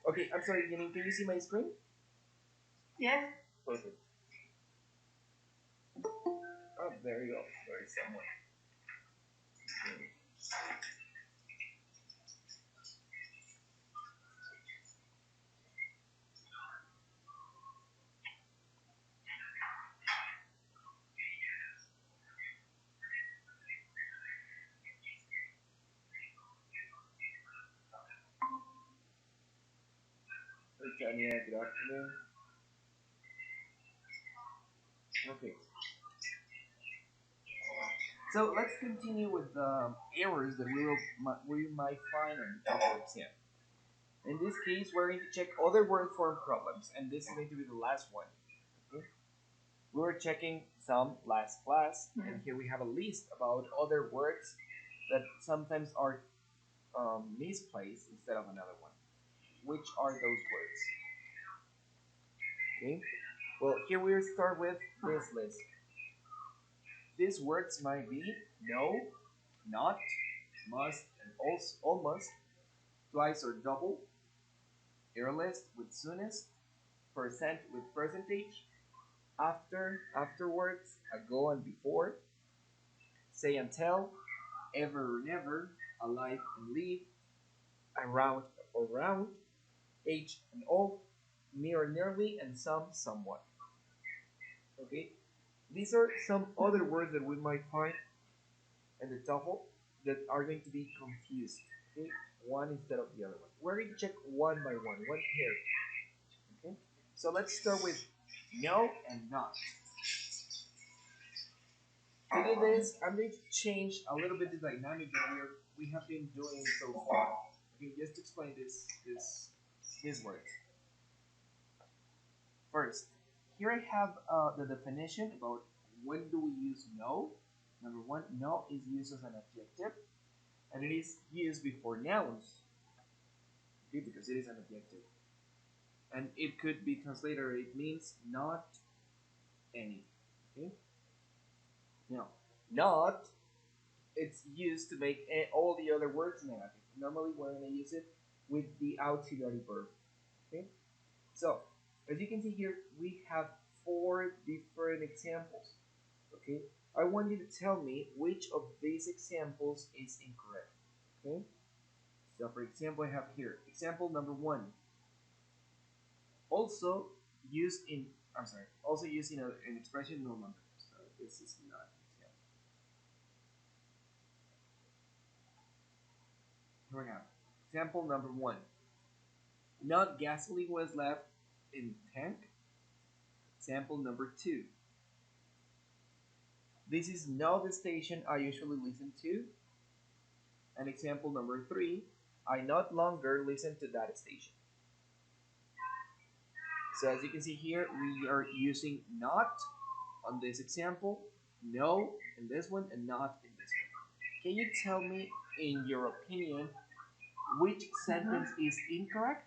Okay, I'm sorry, can you see my screen? Yes. Perfect. Oh, there you go. There is someone. Okay. Hey, Tanya, good afternoon. Okay, so let's continue with the errors that we might find on the TOEFL exam. In this case, we're going to check other word form problems, and this is going to be the last one. Okay? We were checking some last class, and here we have a list about other words that sometimes are misplaced instead of another one. Which are those words? Okay. Well, here we start with this list. These words might be no, not, must, and also almost, twice or double, earliest with soonest, percent with percentage, after, afterwards, ago and before, say and tell, ever or never, alive and live, around or round, age and old, near nearly, and some somewhat. Okay, these are some other words that we might find in the TOEFL that are going to be confused. Okay, one instead of the other one. We're going to check one by one pair. Okay, so let's start with no and not. To do this, I'm going to change a little bit the dynamic that we have been doing so far. Okay, just to explain this word. First, here I have the definition about when do we use no. Number one, no is used as an adjective, and it is used before nouns, okay, because it is an adjective. And it could be translated, it means not any. Okay? Now, not, it's used to make all the other words negative. Normally, we're going to use it with the auxiliary verb. Okay? So, as you can see here, we have four different examples. Okay? I want you to tell me which of these examples is incorrect. Okay? So, for example, I have here example number one. Also used in, I'm sorry, also used in an expression no longer. So, this is not an example. Here we have example number one. Not gasoline was left in tank. Example number two. This is not the station I usually listen to. And example number three, I not longer listen to that station. So as you can see here, we are using not on this example, no in this one, and not in this one. Can you tell me, in your opinion, which sentence is incorrect?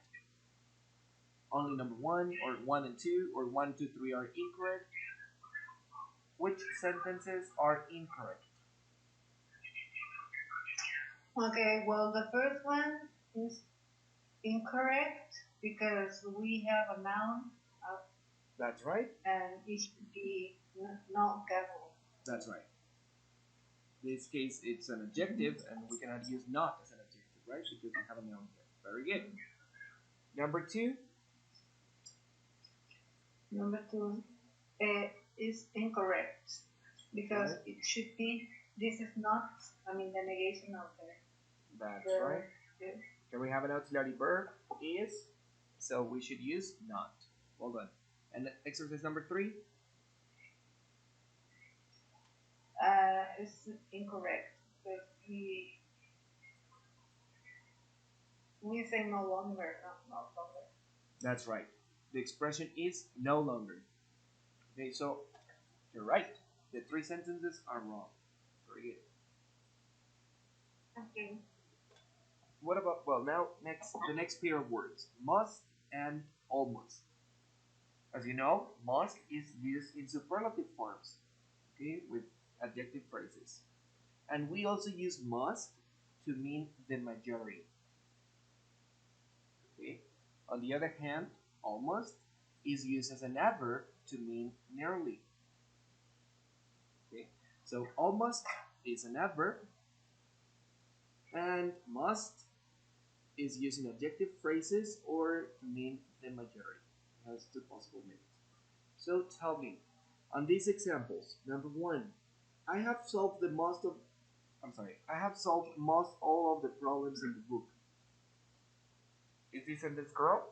Only number one, or one and two, or one, two, three are incorrect? Which sentences are incorrect? Okay, well, the first one is incorrect because we have a noun That's right. and it should be not gavel. That's right. In this case, it's an adjective, and we cannot use not as an adjective, right? Because we have a noun here. Very good. Number two. Number two is incorrect because it should be, this is not, I mean, the negation of That's the right. yes. Can we have an auxiliary verb? Is. So we should use not. Well done. And exercise number three. Is incorrect because we say no longer, not longer. That's right. The expression is no longer. Okay, so you're right. The three sentences are wrong. Very good. Okay. What about, well, now the next pair of words, must and almost. As you know, must is used in superlative forms, okay, with adjective phrases. And we also use must to mean the majority. Okay? On the other hand, almost is used as an adverb to mean nearly. Okay, so almost is an adverb, and must is used in adjective phrases or to mean the majority. It has two possible meanings. So tell me, on these examples, number one, I have solved the most of I have solved most all of the problems in the book. Is this sentence correct?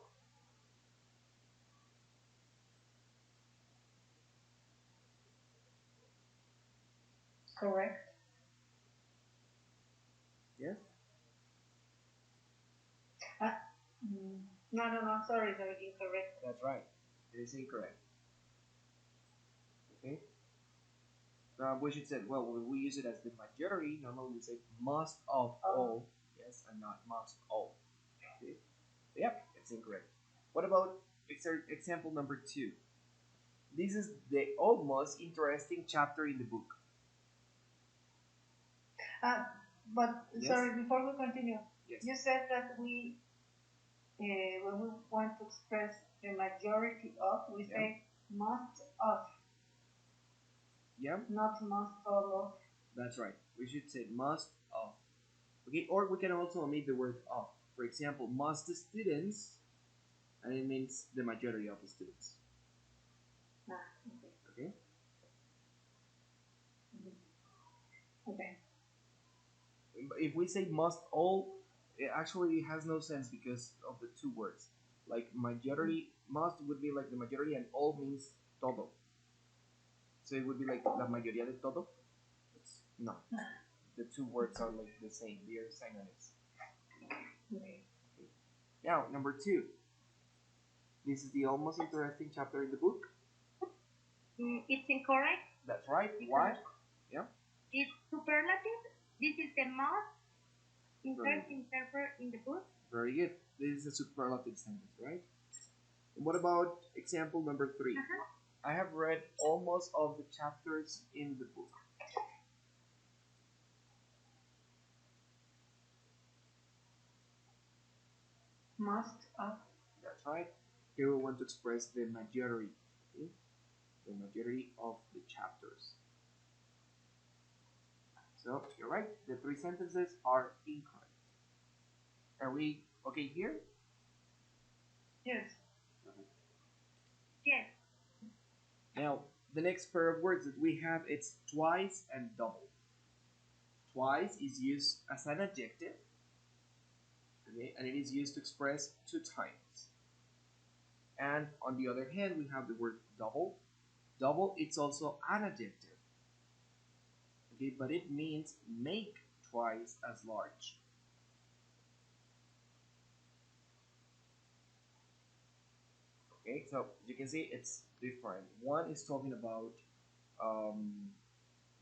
Correct. Yes. Uh, no. Sorry, incorrect. That's right. It is incorrect. Okay. We should say, well, when we use it as the majority, normally we say most of all, yes, and not must all. Okay. Yep, it's incorrect. What about example number two? This is the almost interesting chapter in the book. Uh, but Yes. sorry, before we continue, Yes. you said that when we want to express the majority of, we say most of, Yeah, not most all of. that's right. We should say must of. Okay, or we can also omit the word of. For example, most students, and it means the majority of the students. Ah, okay. Okay. Okay. If we say must all, it actually has no sense because of the two words. Like majority, must would be like the majority, and all means todo. So it would be like la mayoría de todo. It's not. The two words are like the same. They are synonyms. Okay. Now, number two. This is the almost interesting chapter in the book. It's incorrect. That's right. Why? Yeah. It's superlative. This is the most interesting chapter in the book. Very good. This is a superlative sentence, right? And what about example number three? I have read almost all the chapters in the book. Most of. That's right. Here we want to express the majority. Okay? The majority of the chapters. So you're right. The three sentences are incorrect. Are we okay here? Yes. Yes. Now, the next pair of words that we have, it's twice and double. Twice is used as an adjective, okay, and it is used to express two times. And on the other hand, we have the word double. Double, it's also an adjective, okay, but it means make twice as large. Okay, so you can see it's different. One is talking about um,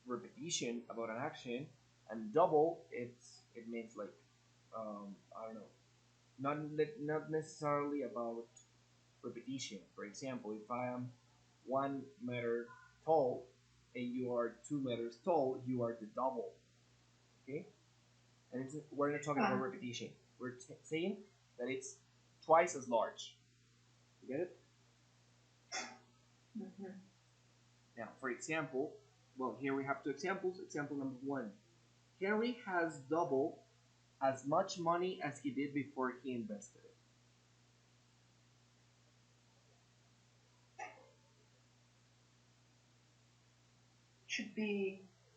repetition, about an action, and double, it means like I don't know, not necessarily about repetition. For example, if I am 1 meter tall and you are 2 meters tall, you are the double. Okay, and we're not talking about repetition. We're saying that it's twice as large. You get it? Mm-hmm. Now, for example, well, here we have two examples. Example number one: Henry has double as much money as he did before he invested it.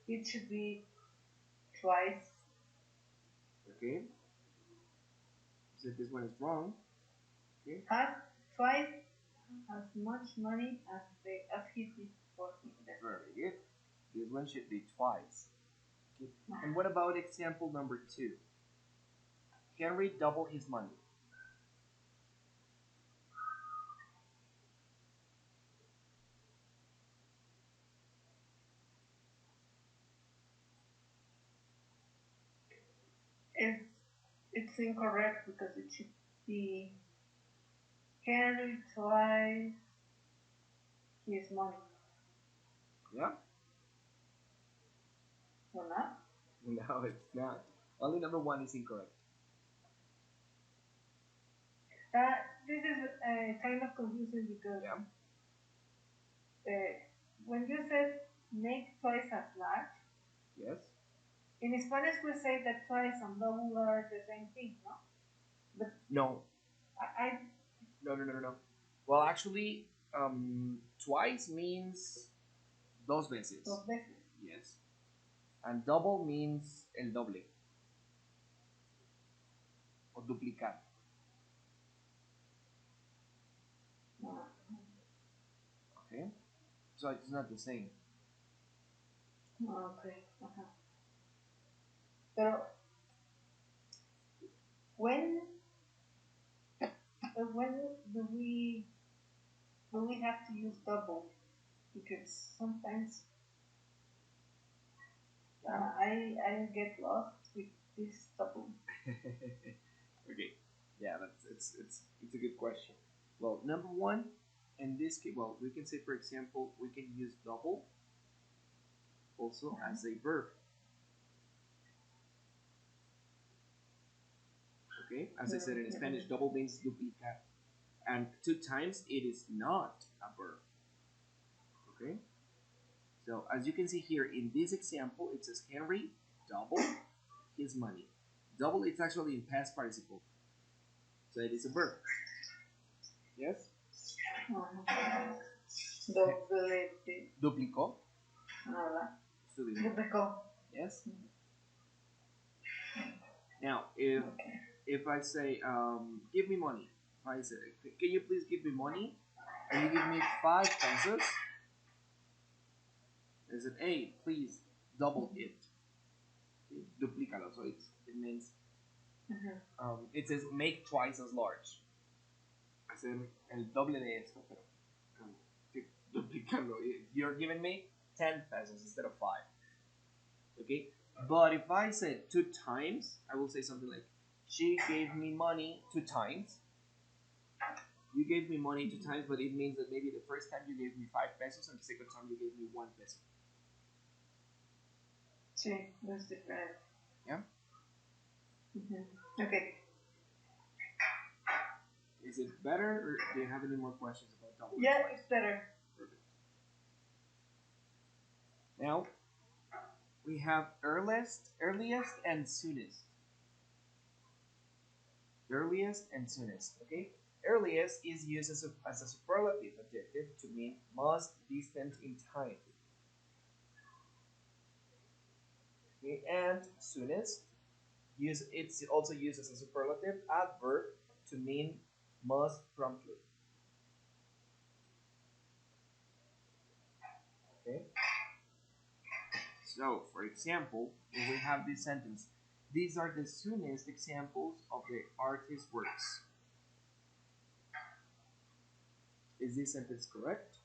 It should be twice. Okay, so this one is wrong. Okay, Has twice as much money as he did before he invested. very good. This one should be twice. Okay. And what about example number two? Henry doubled his money. It's incorrect because it should be Henry twice his money. Yeah? Or not? No, it's not. Only number one is incorrect. This is kind of confusing because Yeah. when you said make twice as large, Yes. in Spanish we say that twice and double are the same thing, no? But No. I No. No. No. No. No. Well, actually, twice means dos veces. dos veces. Yes. And double means el doble or duplicar. Ah, Okay. So it's not the same. okay. Ajá. Pero when when do we have to use double? Because sometimes I get lost with this double. Okay. Yeah, it's a good question. Well, number one, in this case, well, we can say, for example, we can use double also as a verb. Okay, as I said in Spanish, double means duplicar, and two times it is not a verb. Okay, so as you can see here in this example, it says Henry doubled his money. Double, it's actually in past participle, so it is a verb. Yes. Doblete. Duplicó. Nada. Su dinero. Duplicó. Yes. Now, if Okay. I say, give me money, if I say, can you please give me money, and you give me 5 pesos, I said, hey, please double it. Okay? Duplícalo. So it means it says make twice as large. Hacer el doble de esto, pero duplicarlo. You're giving me 10 pesos instead of 5. Okay? But if I said 2 times, I will say something like, she gave me money 2 times. You gave me money 2 times, but it means that maybe the first time you gave me 5 pesos and the second time you gave me 1 peso. Sí, that's different. Yeah? Okay. Is it better, or do you have any more questions about double? Yeah, it's better. Perfect. Now, we have earliest, and soonest. Earliest and soonest. Okay? Earliest is used as a superlative adjective to mean most distant in time. Okay? And soonest, it's also used as a superlative adverb to mean most promptly. Okay? So, for example, when we have this sentence, these are the soonest examples of the artist's works. Is this sentence correct?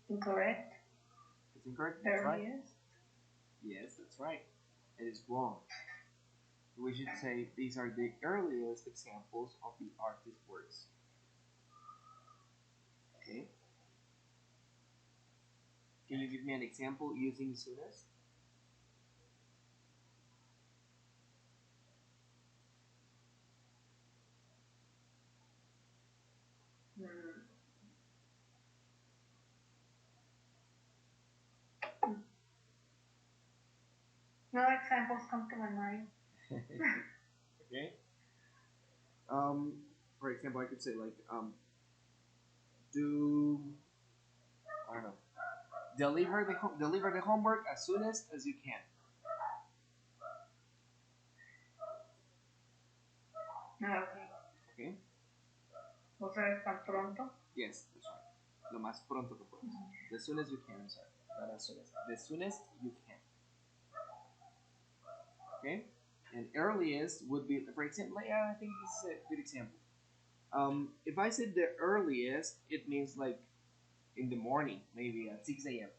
Incorrect. It's incorrect. That's right. Earliest. Yes, that's right. It is wrong. We should say these are the earliest examples of the artist's works. Okay. Can you give me an example using soonest? No examples come to my mind. Okay. For example, I could say like do I don't know, deliver the homework as soon as you can. Okay. Okay. O sea, es tan pronto. Yes, that's right. Lo más pronto que puedas. The soonest you can. I'm sorry, not as soon as. The soonest you can. Okay. And earliest would be, for example, yeah, I think this is a good example. If I said the earliest, it means like in the morning, maybe at 6 a.m.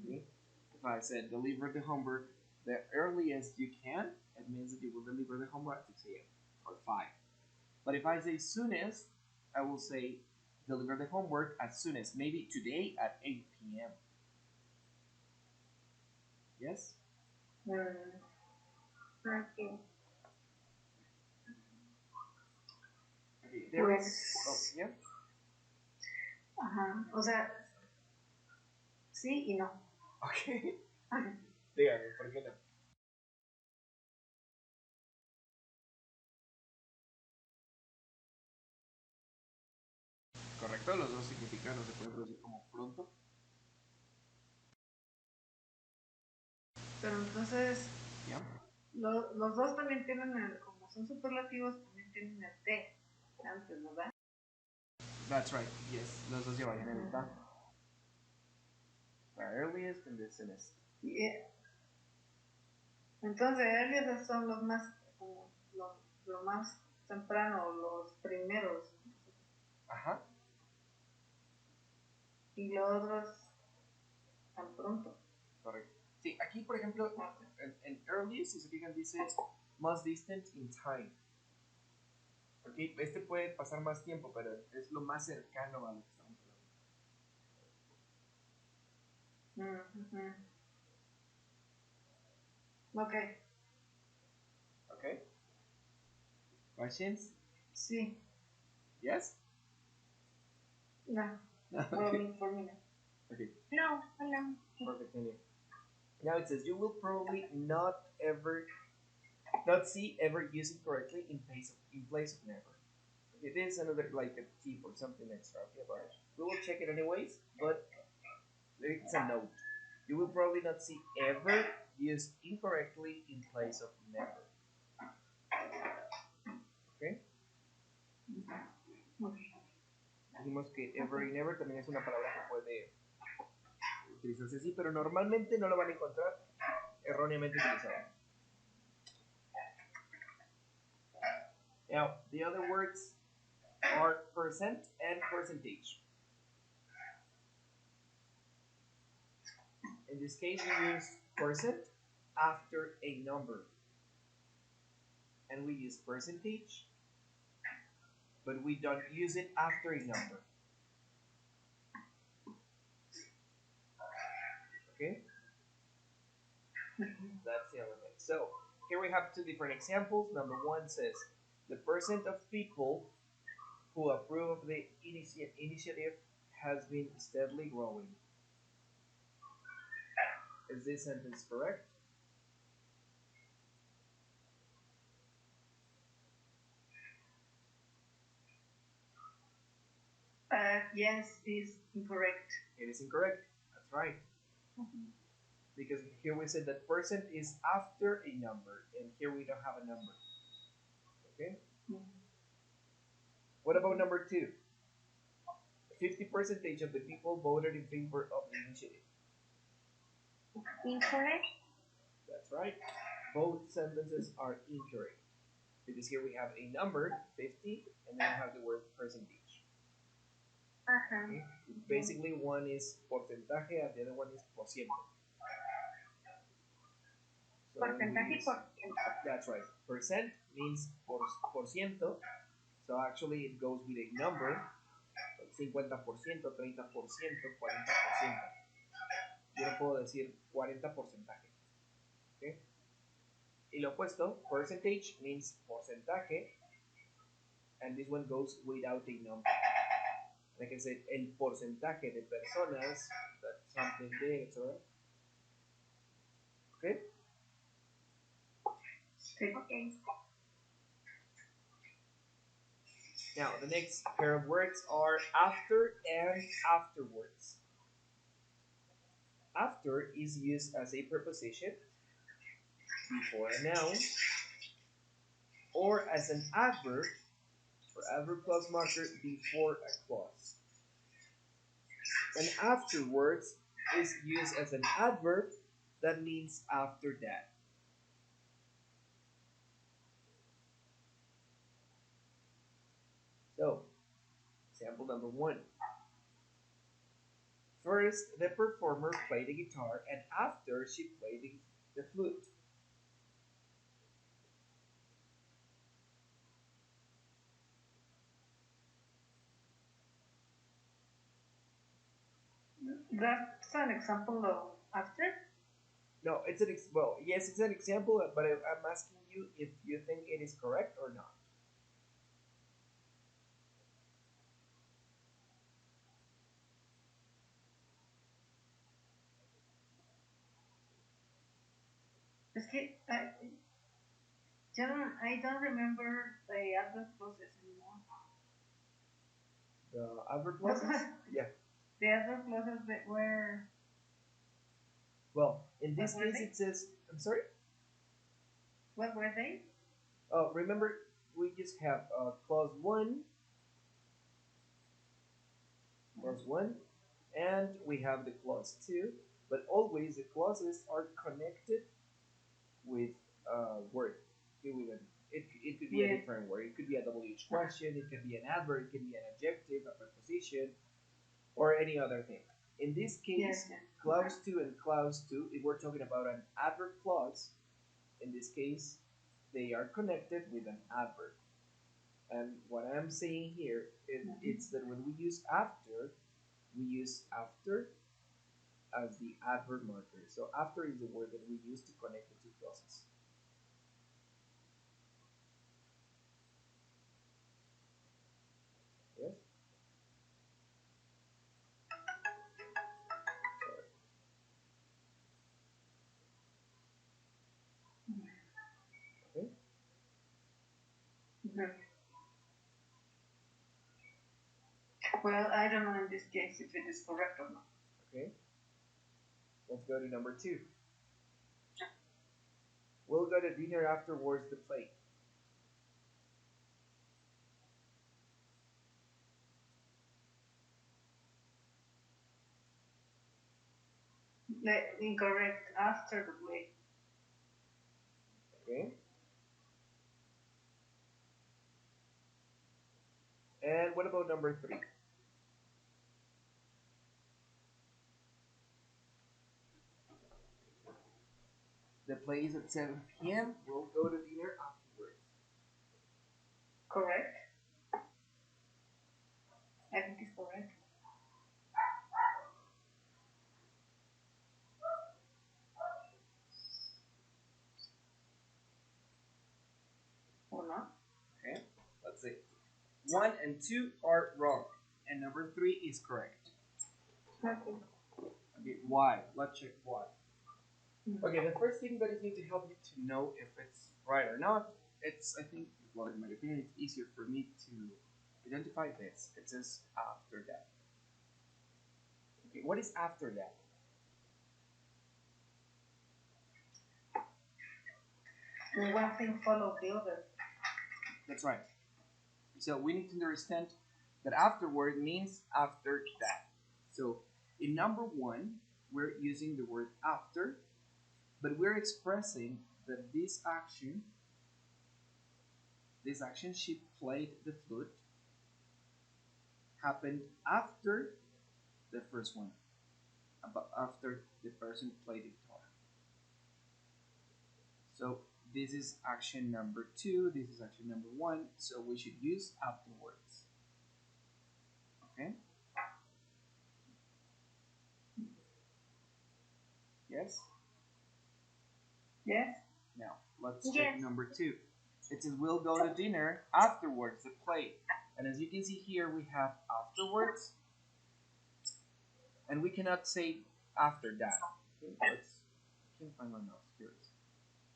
Okay? If I said deliver the homework the earliest you can, it means that you will deliver the homework at 6 a.m. or 5. But if I say soonest, I will say deliver the homework as soon as, maybe today at 8 p.m. Yes? Mm, Okay. Okay, there is. Oh, pues, yeah. ajá, o sea, sí y no. Ok. Dígame, ¿por qué no? Correcto, los dos significados se pueden traducir como pronto. Pero entonces, ¿Ya? los dos también tienen como son superlativos, también tienen el T antes, ¿verdad? That's right, yes. Los dos llevarían el ta. The earliest and the soonest. Y, entonces, earliest son los más, como lo más temprano, los primeros. Ajá. Y los otros tan pronto. Correcto. Sí, aquí por ejemplo, en earliest, si se fijan, dice most distant in time. Ok, este puede pasar más tiempo, pero es lo más cercano a lo que estamos Mm, ok, hablando. Ok. Questions? sí, Yes? no, Okay. for me no. Okay. No, hola. Perfect. Thank you. Now it says you will probably not see ever use it correctly in place of never. Okay, this is another like a tip or something extra. Okay, but we will check it anyways. But it's a note. You will probably not see ever used incorrectly in place of never. Okay. Okay. Dijimos que ever y never también es una palabra que puede utilizarse así, pero normalmente no lo van a encontrar erróneamente utilizado. Now, the other words are percent and percentage. In this case, we use percent after a number. And we use percentage, but we don't use it after a number. Okay? That's the element. So, here we have two different examples. Number one says, the percent of people who approve of the initiative has been steadily growing. Is this sentence correct? Yes, is incorrect. It is incorrect. That's right. Because here we said that percent is after a number, and here we don't have a number. Okay? What about number two? 50% of the people voted in favor of the initiative. Incorrect. That's right. Both sentences are incorrect. Because here we have a number, 50, and then we have the word percentage. Okay? Basically, one is porcentaje and the other one is por ciento. So Porcentaje por ciento. that's right. Percent means por ciento. So actually it goes with a number. 50%, 30%, 40%. Yo no puedo decir 40%. ¿Okay? Y lo opuesto, percentage means porcentaje. And this one goes without a number. Like I said, el porcentaje de personas, that's something big, etc. Okay? Okay. Now, the next pair of words are after and afterwards. After is used as a preposition before a noun or as an adverb or adverb plus marker before a clause. And afterwards is used as an adverb that means after that. So, example number one. First, the performer played the guitar, and after, she played the flute. That's an example of after. No, it's an well, yes, it's an example, but I'm asking you if you think it is correct or not. Es que I don't remember the other process anymore. The adverb What clauses? was Yeah. the other process that were? Well, in this What were case, they? it says. I'm sorry. What were they? Oh, remember, we just have clause one, and we have the clause two. But always the clauses are connected with a word. It could be a With different word. It could be a WH question. It could be an adverb. It could be an adjective, a preposition, or any other thing. In this case, yes, yes. clause 2 and clause 2, if we're talking about an adverb clause, in this case, they are connected with an adverb. And what I'm saying here is it's that when we use after, we use after as the adverb marker. So after is the word that we use to connect the two clauses. Yes? Okay? Mhm. Well, I don't know in this case if it is correct or not. Okay? Let's go to number 2. We'll go to dinner afterwards the play. Incorrect after the play. Okay? And what about number 3? The play is at 7 p.m. We'll go to dinner afterwards. Correct. I think it's correct. Or not? Okay? Let's see. 1 and 2 are wrong. And number 3 is correct. Okay. Okay, why? Let's check why. Mm-hmm. Okay, the first thing that is going to help you to know if it's right or not, I think, well, in my opinion, it's easier for me to identify this. It says after that. Okay, what is after that? One thing follows the other. That's right. So we need to understand that afterward means after that. So in number 1, we're using the word after, but we're expressing that this action, she played the flute, happened after the first one, after the person played the guitar. So this is action number 2, this is action number 1, so we should use afterwards. Okay? Yes? Yes? Now, let's check Yes. number 2. It says we'll go to dinner afterwards the play. And as you can see here, we have afterwards, and we cannot say after that. Okay, I can't find my mouse. Here it is.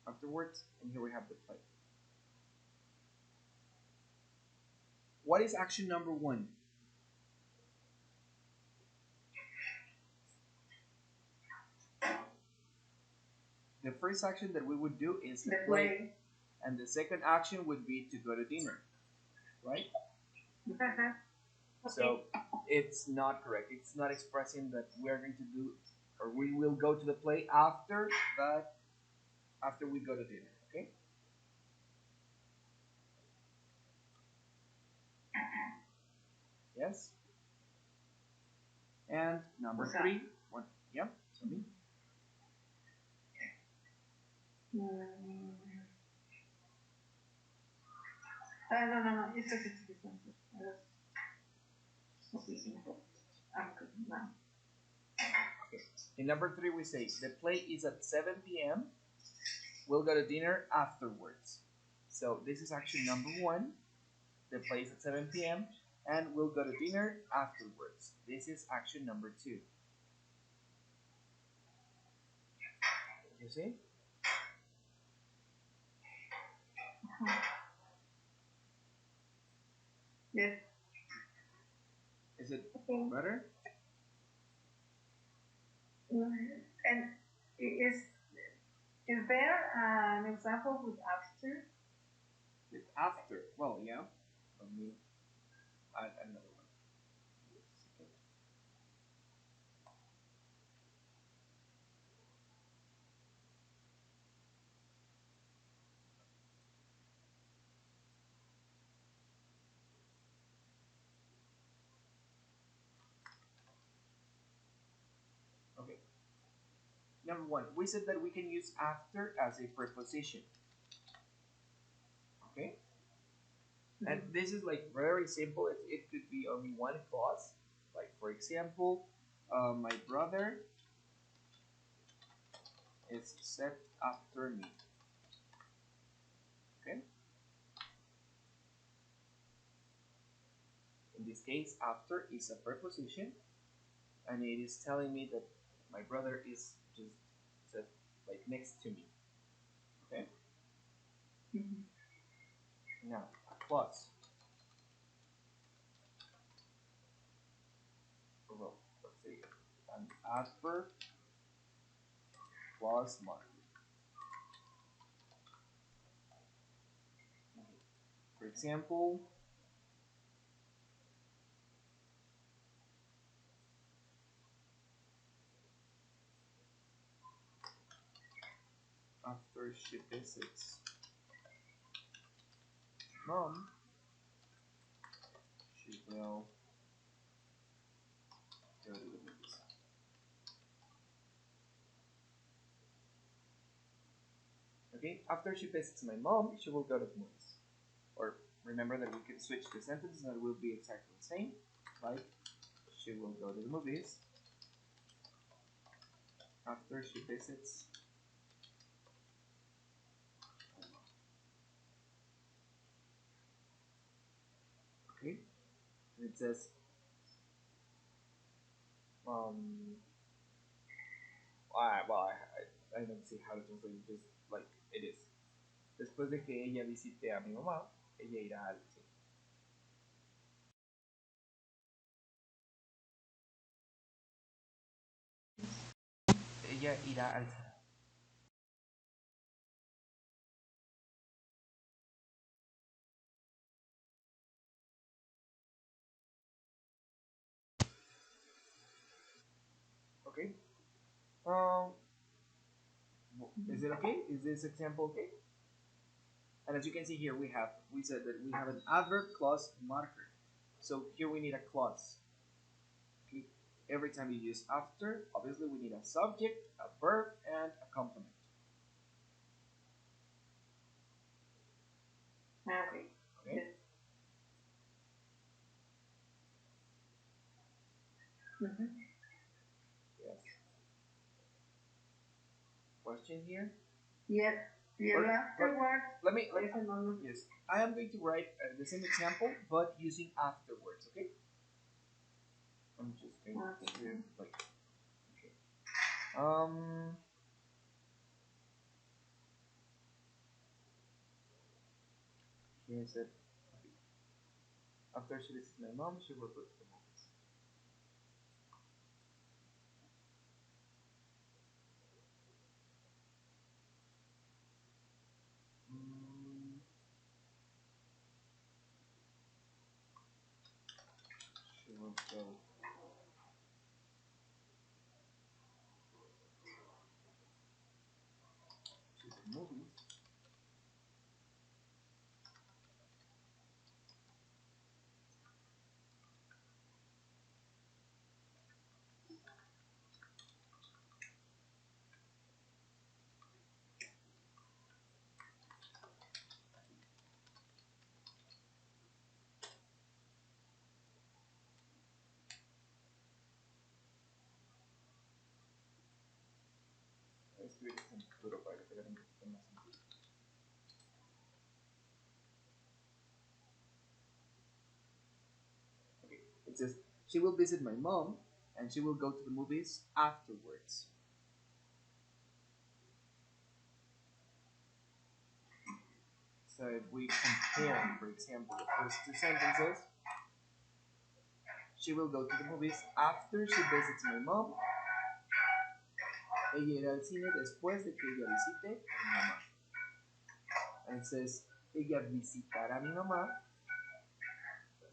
Afterwards, and here we have the play. What is action number 1? The first action that we would do is the play, and the second action would be to go to dinner, right? Uh-huh. Okay. So it's not correct. It's not expressing that we are going to do, or we will go to the play after that, after we go to dinner. Okay. Yes. And number 3. What? Yeah. Sorry. No. It's okay. I'm good now. In number 3, we say the play is at 7 p.m. We'll go to dinner afterwards. So this is action number 1. The play is at 7 p.m. and we'll go to dinner afterwards. This is action number 2. You see? Yes. Is it Okay. better? And is there an example with after? With after. Well, yeah. Let me add another one. Okay. Number 1, we said that we can use after as a preposition. Okay? And this is like very simple. It could be only one clause. Like, for example, my brother is set after me. Okay? In this case, after is a preposition, and it is telling me that my brother is just set like next to me. Okay? Now, a clause. Well, let's say an adverb clause mark. Okay. For example, after she visits mom, she will go to the movies. Okay, after she visits my mom, she will go to the movies. Or remember that we can switch the sentence and it will be exactly the same. Like, she will go to the movies after she visits my mom. Okay, and it says, I don't see how to translate it, just like it is. Después de que ella visite a mi mamá, ella irá al cine. Ella irá al cine. Okay. Um, is it okay? Is this example okay? And as you can see here, we said that we have an adverb clause marker. So here we need a clause. Okay. Every time you use after, obviously we need a subject, a verb, and a complement. Okay. Okay. Yes. Question here? Yes. Yes. Or- Afterwards. Yes. I am going to write the same example, but using afterwards. Okay. I'm just going to like. Okay. Here's it. After she visits my mom, she will go to the movies. Mm, she will go to the movies. en futuro para que te vean un poquito más sentido. Okay. It says, she will visit my mom and she will go to the movies afterwards. So if we compare, for example, the first two sentences, she will go to the movies after she visits my mom. Ella irá al cine después de que ella visite a mi mamá. And it says, ella visitará a mi mamá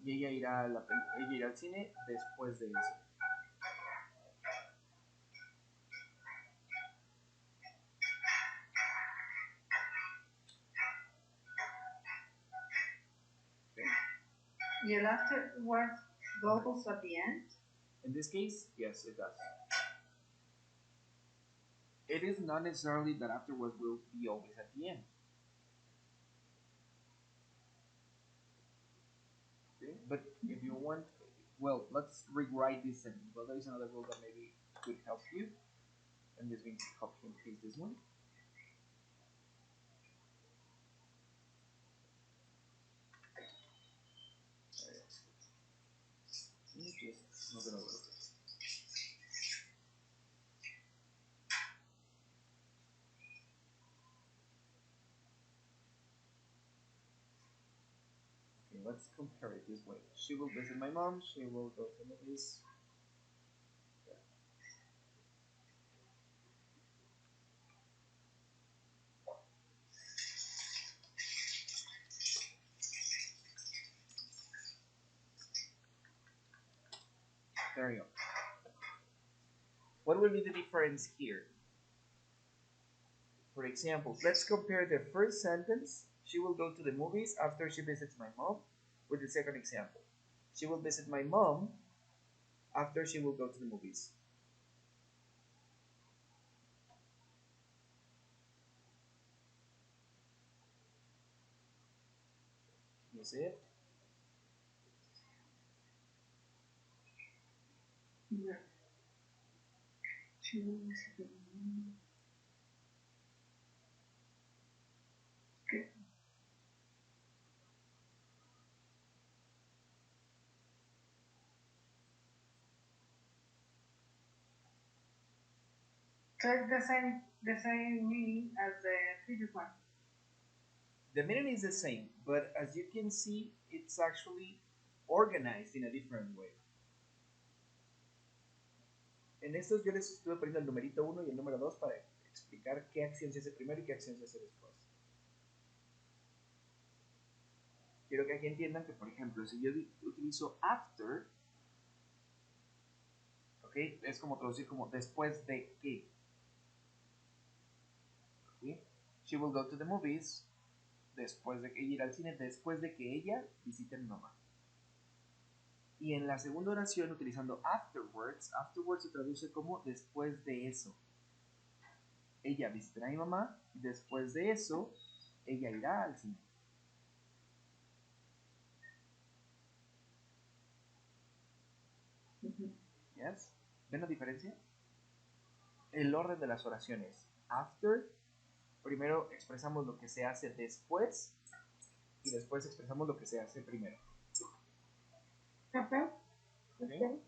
y ella irá al cine después de eso. Y el afterwards goes at the end? In this case, yes, it does. It is not necessarily that afterwards will be always at the end. Okay? But if you want, well, let's rewrite this sentence. Well, there is another rule that maybe could help you. I'm just going to copy and paste this one. Just move it a little bit. Okay, let's compare it this way. She will visit my mom. She will go to the movies. There you go. What will be the difference here? For example, let's compare the first sentence, she will go to the movies after she visits my mom, with the second example. She will visit my mom after she will go to the movies. Can you see it? No. Okay. So it's the same meaning as the previous one. The meaning is the same, but as you can see, it's actually organized in a different way. En estos yo les estuve poniendo el numerito 1 y el número 2 para explicar qué acción se hace primero y qué acción se hace después. Quiero que aquí entiendan que, por ejemplo, si yo utilizo after, ¿ok? Es como traducir como después de qué. ¿Okay? She will go to the movies, después de que ella irá al cine, después de que ella visite a mi mamá. Y en la segunda oración, utilizando afterwards, afterwards se traduce como después de eso. Ella visitará a mi mamá, y después de eso, ella irá al cine. Yes. ¿Ven la diferencia? El orden de las oraciones. After, primero expresamos lo que se hace después y después expresamos lo que se hace primero. ¿Okay?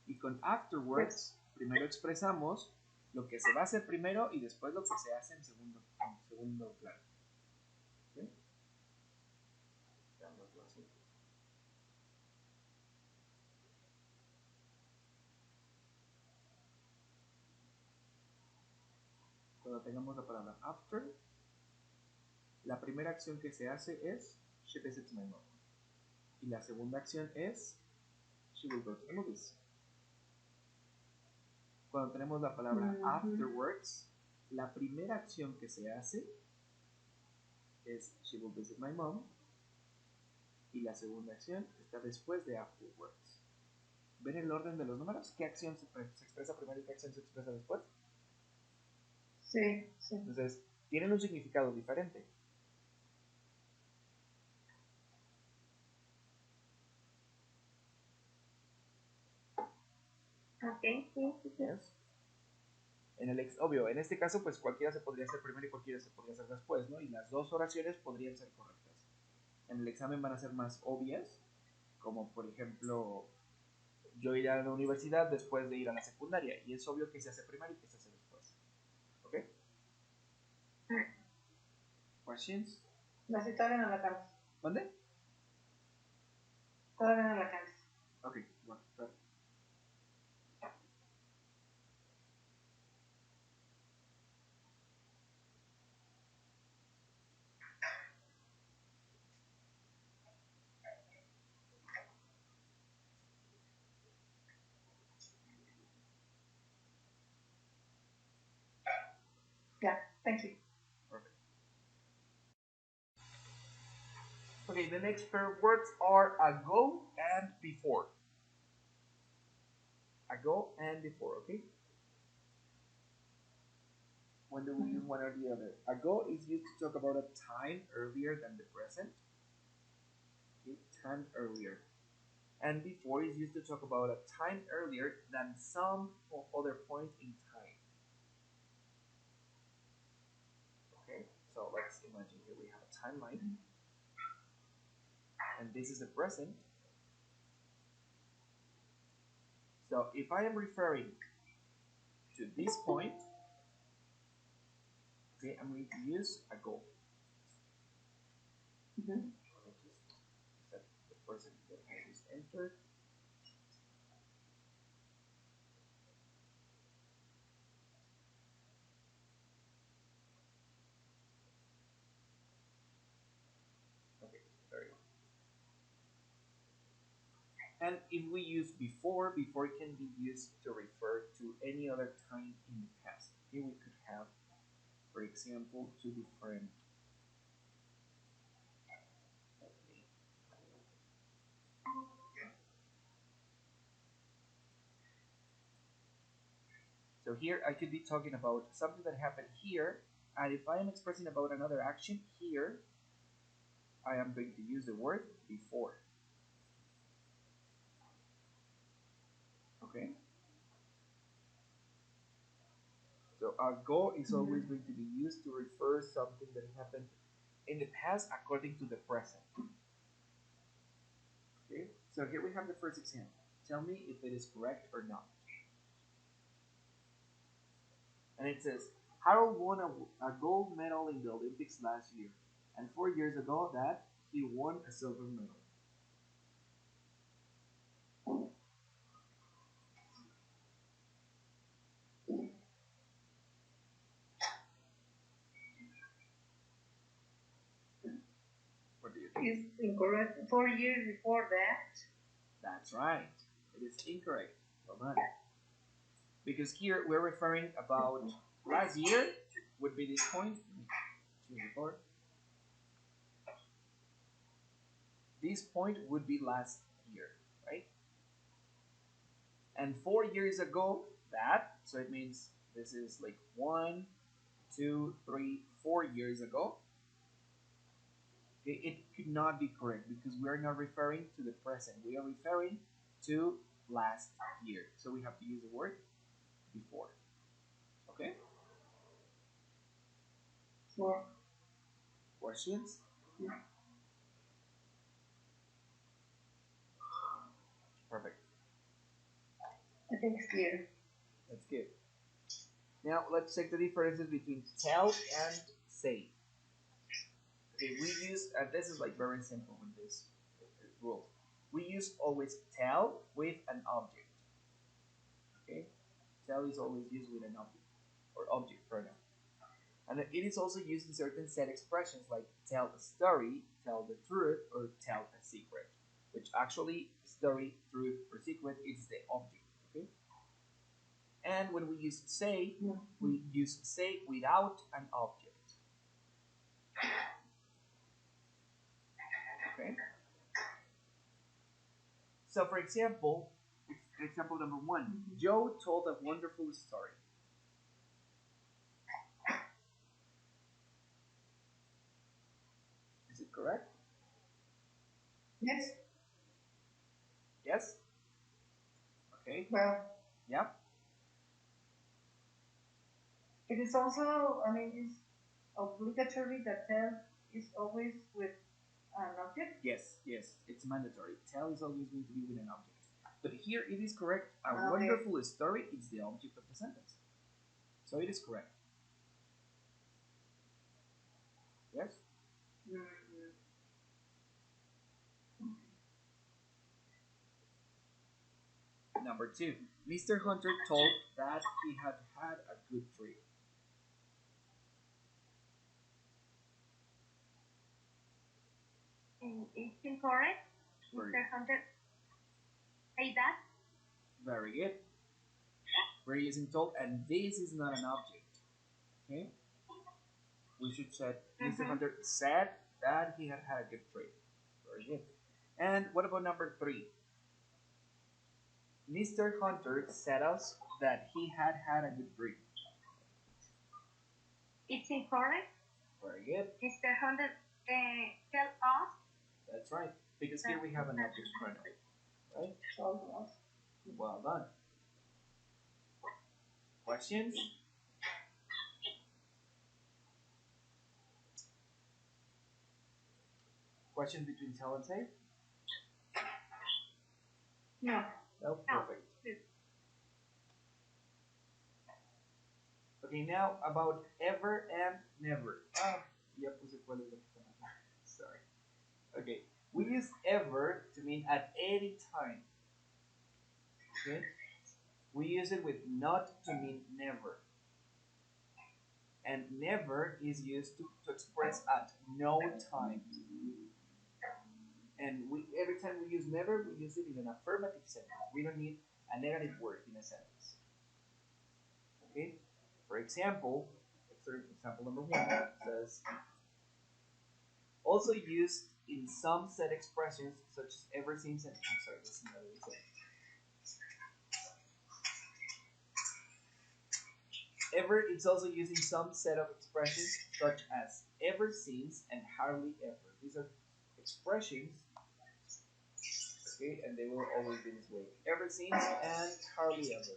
Y con afterwards, primero expresamos lo que se va a hacer primero y después lo que se hace en segundo plano. ¿Okay? Cuando tengamos la palabra after, la primera acción que se hace es she visits my mom. Y la segunda acción es she will go to the movies. Cuando tenemos la palabra afterwards, la primera acción que se hace es she will visit my mom. Y la segunda acción está después de afterwards. ¿Ven el orden de los números? ¿Qué acción se expresa primero y qué acción se expresa después? Sí, sí. Entonces, tienen un significado diferente. Okay, sí, sí. Yes. Obvio, en este caso, pues cualquiera se podría hacer primero y cualquiera se podría hacer después, ¿no? Y las dos oraciones podrían ser correctas. En el examen van a ser más obvias, como por ejemplo, yo ir a la universidad después de ir a la secundaria, y es obvio que se hace primero y que se hace después. ¿Ok? Questions? No, sí, todavía no la acabas. ¿Dónde? Todavía no la acabas. Ok, bueno, claro. Yeah, thank you. Perfect. Okay, the next pair of words are ago and before. Ago and before, okay? When do we use one or the other? Ago is used to talk about a time earlier than the present. Okay, time earlier. And before is used to talk about a time earlier than some other point in time. Okay, so let's imagine here we have a timeline. And this is the present. So if I am referring to this point, okay, I'm going to use ago. Mm-hmm. Just set the person that I just entered. Okay, there you go. And if we use before, before can be used to refer to any other time in the past. Here we could have, for example, two different. So here I could be talking about something that happened here, and if I am expressing about another action here, I am going to use the word before. Okay? So ago is always going to be used to refer something that happened in the past according to the present. Okay? So here we have the first example. Tell me if it is correct or not. And it says, Harold won a gold medal in the Olympics last year, and 4 years ago that he won a silver medal. What do you think? Is incorrect. 4 years before that. That's right. It is incorrect. Well done. Because here we're referring about last year would be this point. Before. This point would be last year, right? And 4 years ago, that, so it means this is like 1, 2, 3, 4 years ago. Okay, it could not be correct because we are not referring to the present. We are referring to last year. So we have to use the word before. Okay? More. Questions? Yeah. Perfect. I think it's clear. That's good. Now let's check the differences between tell and say. Okay, we use, this is like very simple with this rule. We use always tell with an object. Okay? Tell is always used with an object or object pronoun. And it is also used in certain set expressions like tell a story, tell the truth, or tell a secret. Which actually, story, truth, or secret is the object. Okay? And when we use say, we use say without an object. Okay? So for example, example number one, Joe told a wonderful story. Is it correct? Yes. Yes? Okay. Well. Yeah. It is also, I mean, it's obligatory that tell is always with an object. Yes, yes, it's mandatory. Tell is always going to be with an object. But here it is correct. A Okay. wonderful story is the object of the sentence. So it is correct. Yes? Mm-hmm. Number two, Mr. Hunter told that he had had a good trip. And it's incorrect. Very Mr. Hunter say that. Very good. We're using told, and this is not an object. Okay? We should say Mr. Mm-hmm. Hunter said that he had had a good trip. Very good. And what about number three? Mr. Hunter said us that he had had a good trip. It's incorrect. Very good. Mr. Hunter tell us. That's right. Because here we have an object pronoun. Right? Well done. Questions? Questions between tell and say? No. No? Perfect. Okay, now about ever and never. Ya puse cuál es la que está mal. Sorry. Okay, we use ever to mean at any time. Okay? We use it with not to mean never. And never is used to express at no time. And every time we use never, we use it in an affirmative sentence. We don't need a negative word in a sentence. Okay? For example, example number one says, also used in some set expressions such as ever since and I'm sorry, this is not what it said. Ever is also used in some set of expressions such as ever since and hardly ever. These are expressions, okay, and they will always be this way. Ever since and hardly ever.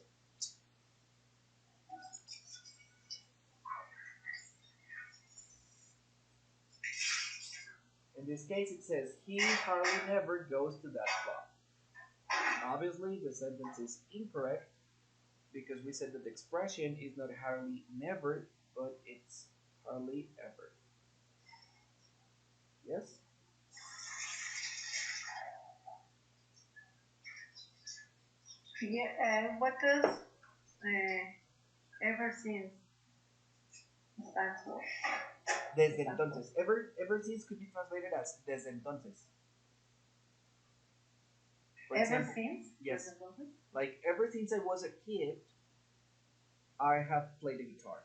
In this case, it says, he hardly never goes to that club. Obviously, the sentence is incorrect because we said that the expression is not hardly never, but it's hardly ever. Yes? Yeah, what does ever since stand for? Desde entonces. Ever since could be translated as desde entonces. For Ever example, since? yes. Like ever since I was a kid, I have played the guitar.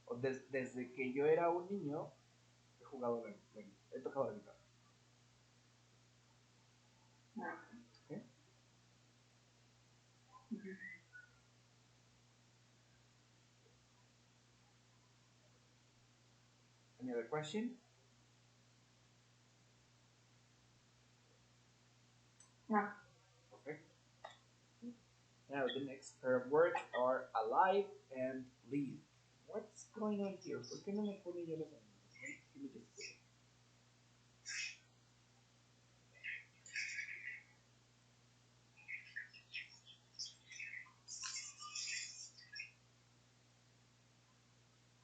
O desde que yo era un niño, he jugado he tocado la guitarra. Okay? Any other question? No. Okay. Now the next pair of words are alive and live. What's going on here? ¿Por qué no me pone yo los animales? Give me just a second.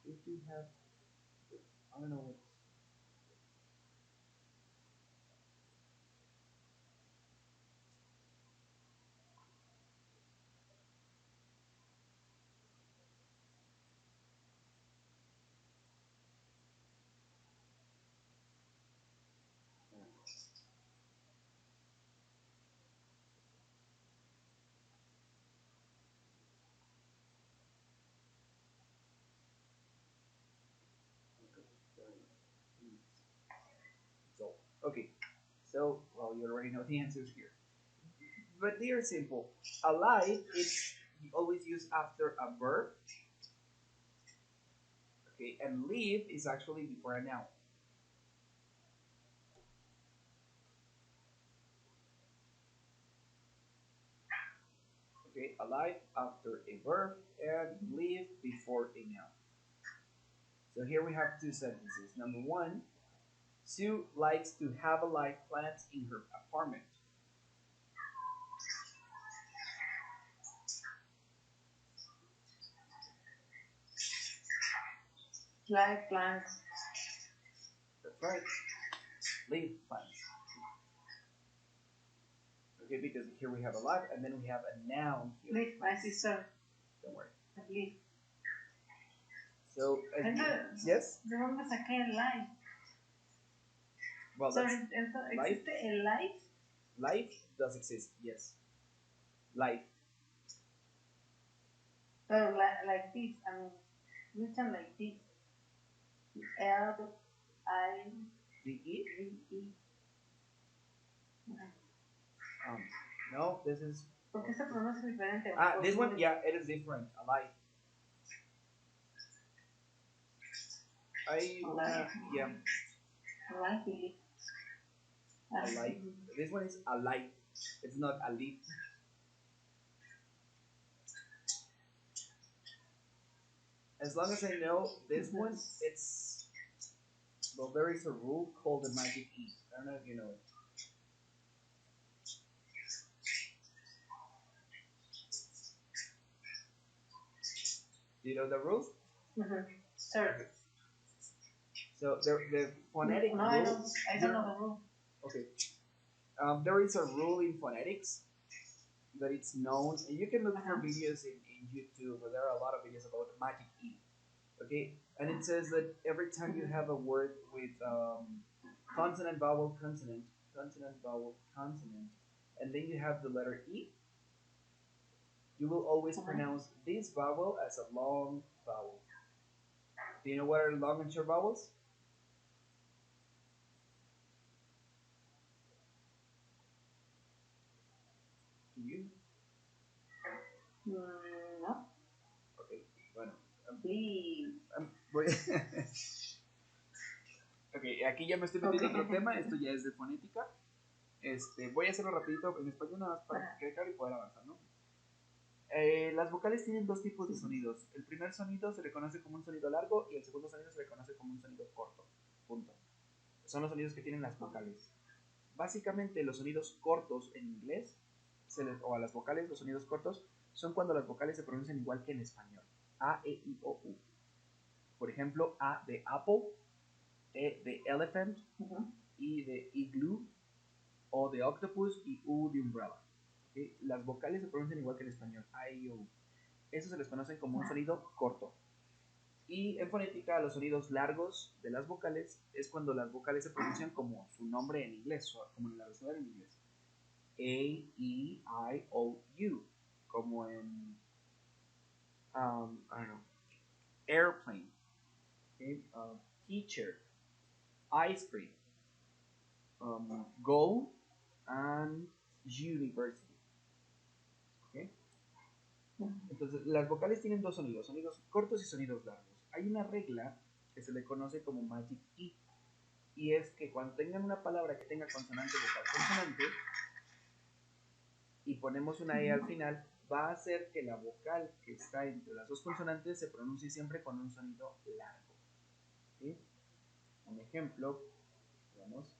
If you have, I don't know what. So, okay. So, well, you already know the answers here. But they are simple. Alive is always used after a verb. Okay, and live is actually before a noun. Okay, Okay, alive after a verb and live before a noun. So here we have two sentences. Number one, Sue likes to have a live plant in her apartment. Live plants. That's right. Live plants. Okay, because here we have a live and then we have a noun here. Live, my sister. Don't worry. Live. So, yes? ¿De dónde saqué el live? Well, Sorry, life. ¿existe el live? Life does exist, yes. Life. But like this, I mean, written like this. L-I-V-E. No, this is. ¿Por qué se pronuncia diferente? This one, yeah, it is different. Alive. Yeah. Alive. This one is alive. It's not alive. As long as I know this one, it's. Well, there is a rule called the magic E. I don't know if you know it. Do you know the rules? Sure. So the phonetic rule. I don't know the rule. Okay. There is a rule in phonetics that it's known. You can look for videos in YouTube, but there are a lot of videos about magic E. Okay, and it says that every time you have a word with consonant, vowel, consonant, consonant, vowel, consonant, and then you have the letter E, you will always pronounce this vowel as a long vowel. Do you know what are long and short vowels? Do you? No. Okay, bueno. Ok, aquí ya me estoy metiendo en otro tema, esto ya es de fonética. Voy a hacerlo rapidito en español nada más para que quede claro y poder avanzar, ¿no? Las vocales tienen dos tipos de sonidos. El primer sonido se le conoce como un sonido largo y el segundo sonido se le conoce como un sonido corto. Punto. Son los sonidos que tienen las vocales. Básicamente los sonidos cortos en inglés, o a las vocales, los sonidos cortos, son cuando las vocales se pronuncian igual que en español. A, E, I, O, U. Por ejemplo, A de apple, E de elephant, I de igloo, O de octopus y U de umbrella. ¿Okay? Las vocales se pronuncian igual que en español, A, I, O, U. Eso se les conoce como un sonido corto. Y en fonética, los sonidos largos de las vocales es cuando las vocales se pronuncian como su nombre en inglés, como en el abecedario en inglés. A, E, I, O, U. Como en, I don't know, airplane, okay? Teacher, ice cream, go, and university. ¿Okay? Entonces, las vocales tienen dos sonidos, sonidos cortos y sonidos largos. Hay una regla que se le conoce como magic E, y es que cuando tengan una palabra que tenga consonante, vocal, consonante, y ponemos una E al final, va a hacer que la vocal que está entre las dos consonantes se pronuncie siempre con un sonido largo. ¿Sí? Un ejemplo, digamos,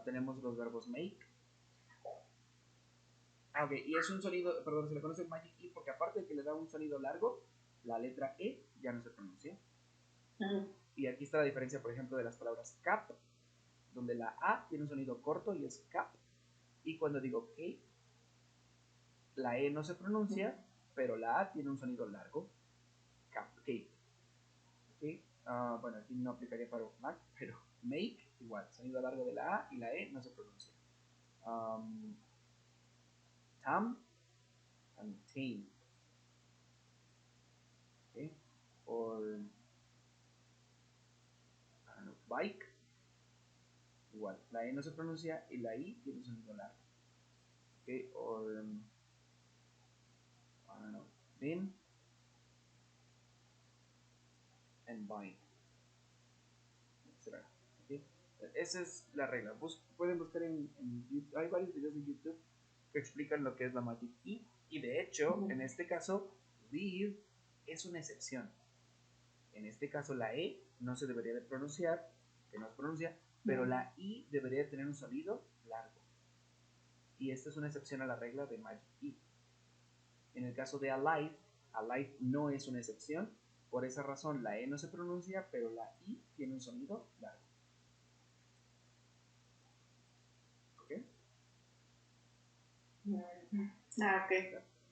tenemos los verbos make. Ok, y es un sonido, perdón, se le conoce magic E porque aparte de que le da un sonido largo, la letra E ya no se pronuncia. Y aquí está la diferencia, por ejemplo, de las palabras cap, donde la A tiene un sonido corto y es cap. Y cuando digo cake, la E no se pronuncia, pero la A tiene un sonido largo. Cupcake. ¿Okay? Bueno, aquí no aplicaría para Mac, pero make, igual, sonido largo de la A y la E no se pronuncia. Tam and tame. Okay? Or, I don't know, bike, igual, la E no se pronuncia y la I tiene un sonido largo. Okay? Or, I don't know, bin and bind, etc. ¿Okay? Esa es la regla. Pueden buscar en YouTube. Hay varios videos en YouTube que explican lo que es la Magic E. Y de hecho, en este caso, live es una excepción. En este caso, la E no se debería de pronunciar, que no se pronuncia, pero la I debería tener un sonido largo. Y esta es una excepción a la regla de Magic E. En el caso de alive, alive no es una excepción. Por esa razón, la E no se pronuncia, pero la I tiene un sonido largo. ¿Ok? Ok.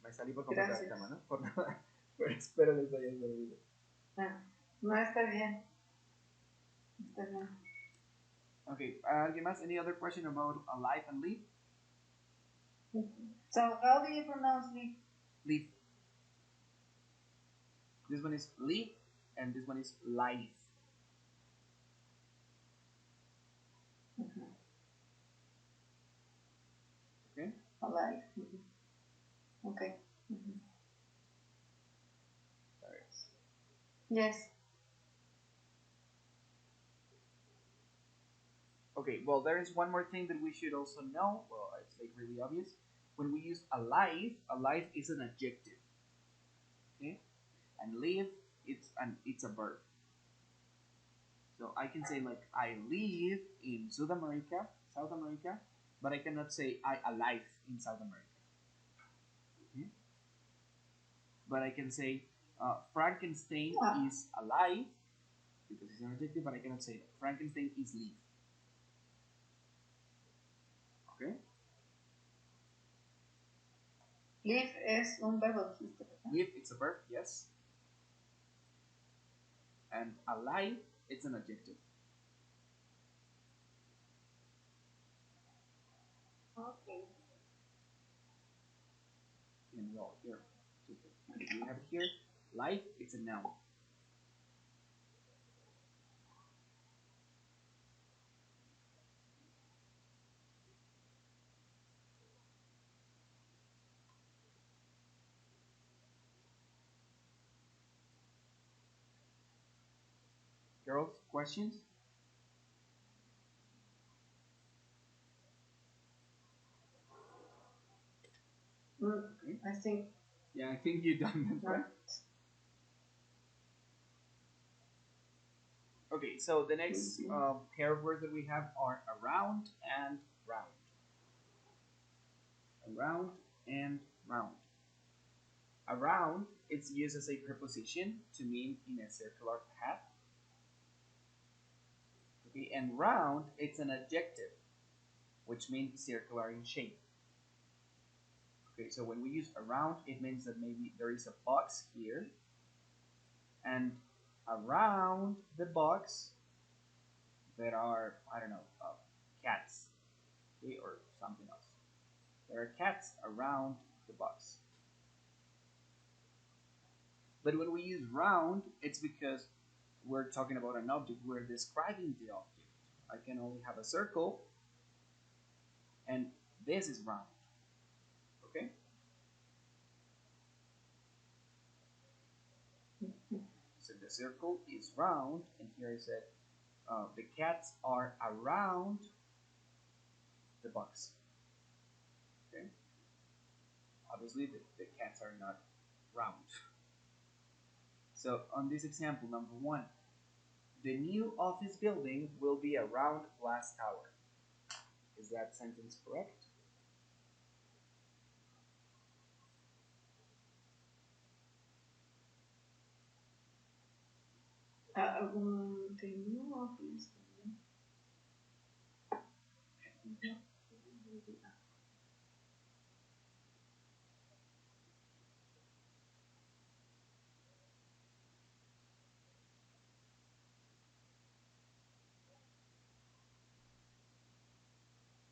Me salí por completo del Gracias. tema, ¿no? Por nada. Pero espero les haya servido. No, está bien. Está bien. Okay, ¿alguien más? Any other question about alive and live? So, how do you pronounce live? Live. This one is live, and this one is life. Okay? Alive. Okay. Yes. Okay, well, there is one more thing that we should also know. Well, it's like really obvious. When we use alive, alive is an adjective. Okay? And live, it's a verb. So I can say like I live in South America, but I cannot say I alive in South America. Okay? But I can say Frankenstein is alive because it's an adjective, but I cannot say that. Frankenstein is live. Okay? Live es un verbo. Live, it's a verb, yes. And alive, it's an adjective. Okay. And well, here, we have it here. Life, it's a noun. Girls, questions? Okay. I think. Yeah, I think you're done, right? Okay, so the next pair of words that we have are around and round. Around and round. Around, it's used as a preposition to mean in a circular path. Okay, and round, it's an adjective, which means circular in shape. Okay, so when we use around, it means that maybe there is a box here, and around the box, there are, I don't know, cats, okay, or something else. There are cats around the box. But when we use round, it's because we're talking about an object. We're describing the object. I can only have a circle, and this is round. Okay? So the circle is round, and here I said the cats are around the box. Okay? Obviously, the cats are not round. So on this example, number one, the new office building will be a round glass tower. Is that sentence correct? The new office.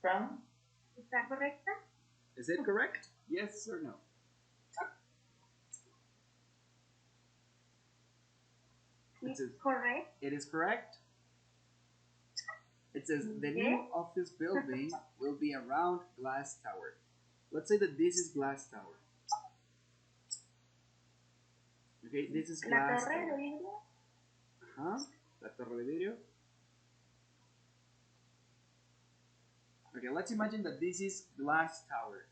Brown? ¿Está correcta? Is it correct? Yes or no? It's correct. It is correct. It says the new office building will be a round glass tower. Let's say that this is glass tower. Okay, this is glass La torre tower. de vidrio. La torre de vidrio. Okay, let's imagine that this is glass tower.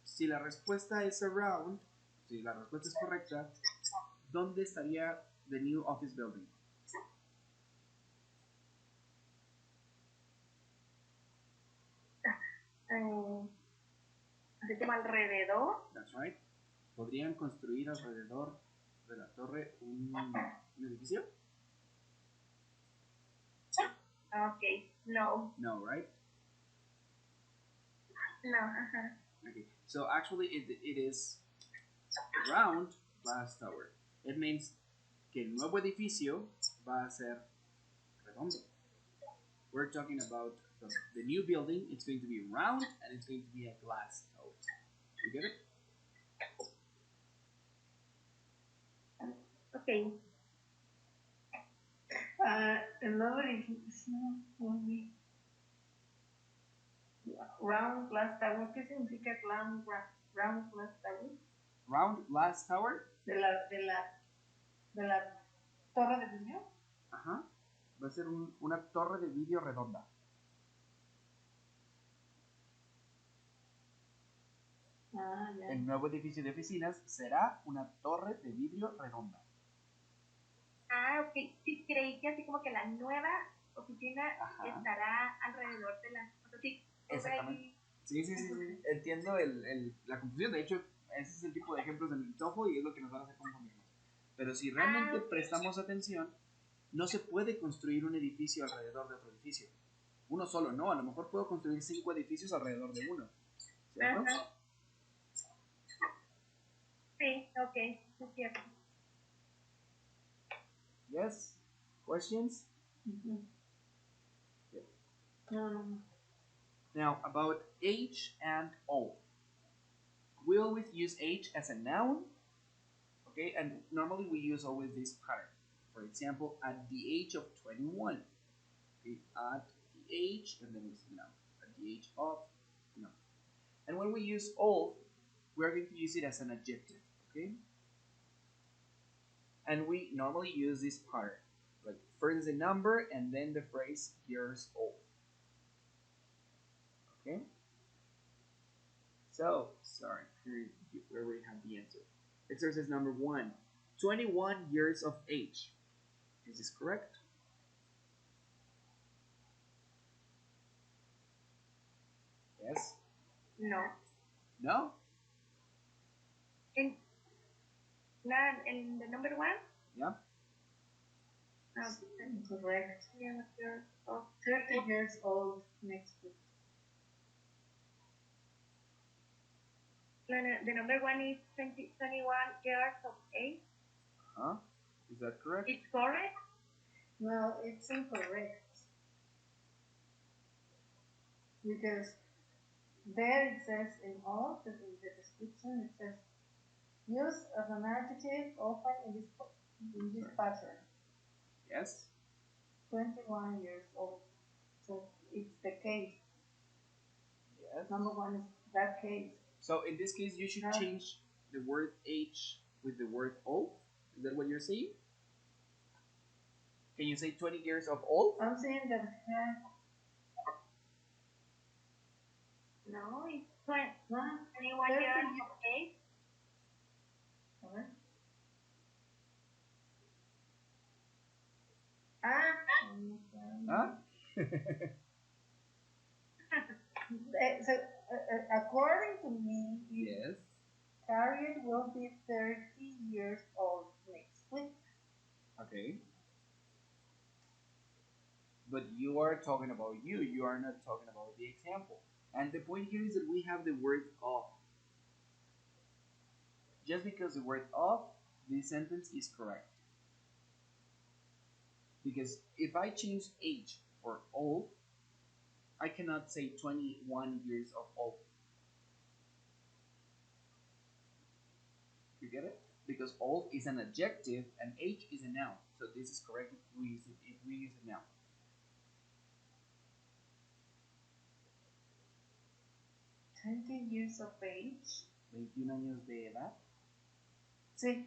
Si la respuesta es around, si la respuesta es correcta, ¿dónde estaría the new office building? Así como alrededor. That's right. ¿Podrían construir alrededor de la torre un edificio? Okay, no. No, right? No, ajá. Okay, so actually it is round glass tower. It means que el nuevo edificio va a ser redondo. We're talking about the new building. It's going to be round and it's going to be a glass tower. You get it? Okay. Another edificio will be round glass tower. ¿Qué significa round glass tower? Round glass tower. De la torre de vidrio. Ajá. Va a ser una torre de vidrio redonda. Ah, ya. El nuevo edificio de oficinas será una torre de vidrio redonda. Ah, ok. Sí, creí que así como que la nueva oficina estará alrededor de la... O sea, sí, exactamente. Sí. Entiendo la confusión. De hecho, ese es el tipo de ejemplos del TOEFL y es lo que nos van a hacer confundirnos. Pero si realmente prestamos atención, no se puede construir un edificio alrededor de otro edificio. Uno solo, no. A lo mejor puedo construir 5 edificios alrededor de uno. ¿Cierto? Ajá. Sí, ok, es cierto. Yes? Questions? No. Now, about H and O. We always use H as a noun, okay? And normally we use always this pattern. For example, at the age of 21. Okay? At the age, and then it's the noun. At the age of, no. And when we use old, we're going to use it as an adjective, okay? And we normally use this pattern. Like first the number and then the phrase years old. Okay? So, sorry, here where we have the answer. It says number 1, 21 years of age. Is this correct? Yes? No. No? In the number 1? Yeah? No, Correct. yeah, 30 years old next week. The number 1 is 21 years of age. Huh? Is that correct? It's correct? No, it's incorrect. Because there it says in all in the description it says use as an adjective often in this pattern. Yes? 21 years old. So it's the case. Yes. Number 1 is that case. So in this case, you should change the word age with the word old. Is that what you're saying? Can you say 20 years of old? I'm saying that No, it's 21 30 years of age. Huh? So according to me, Yes. Harriet will be 30 years old next week. Okay. But you are talking about you. You are not talking about the example. And the point here is that we have the word of. Just because the word of, this sentence is correct. Because if I change age for old, I cannot say 21 years of old. You get it? Because old is an adjective and age is a noun. So this is correct if we use a noun. 20 years of age. 21 años de edad. Sí.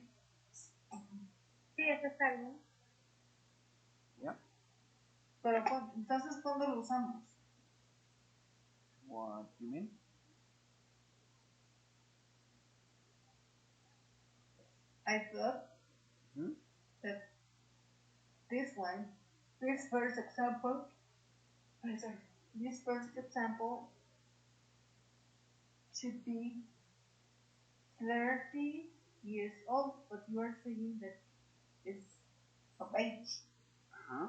Sí, eso está bien. Yeah. Pero entonces, ¿cuándo lo usamos? What do you mean? I thought Hmm? that this one, this first example, this first example should be 30 years old, but you are saying that it's of age. Uh-huh.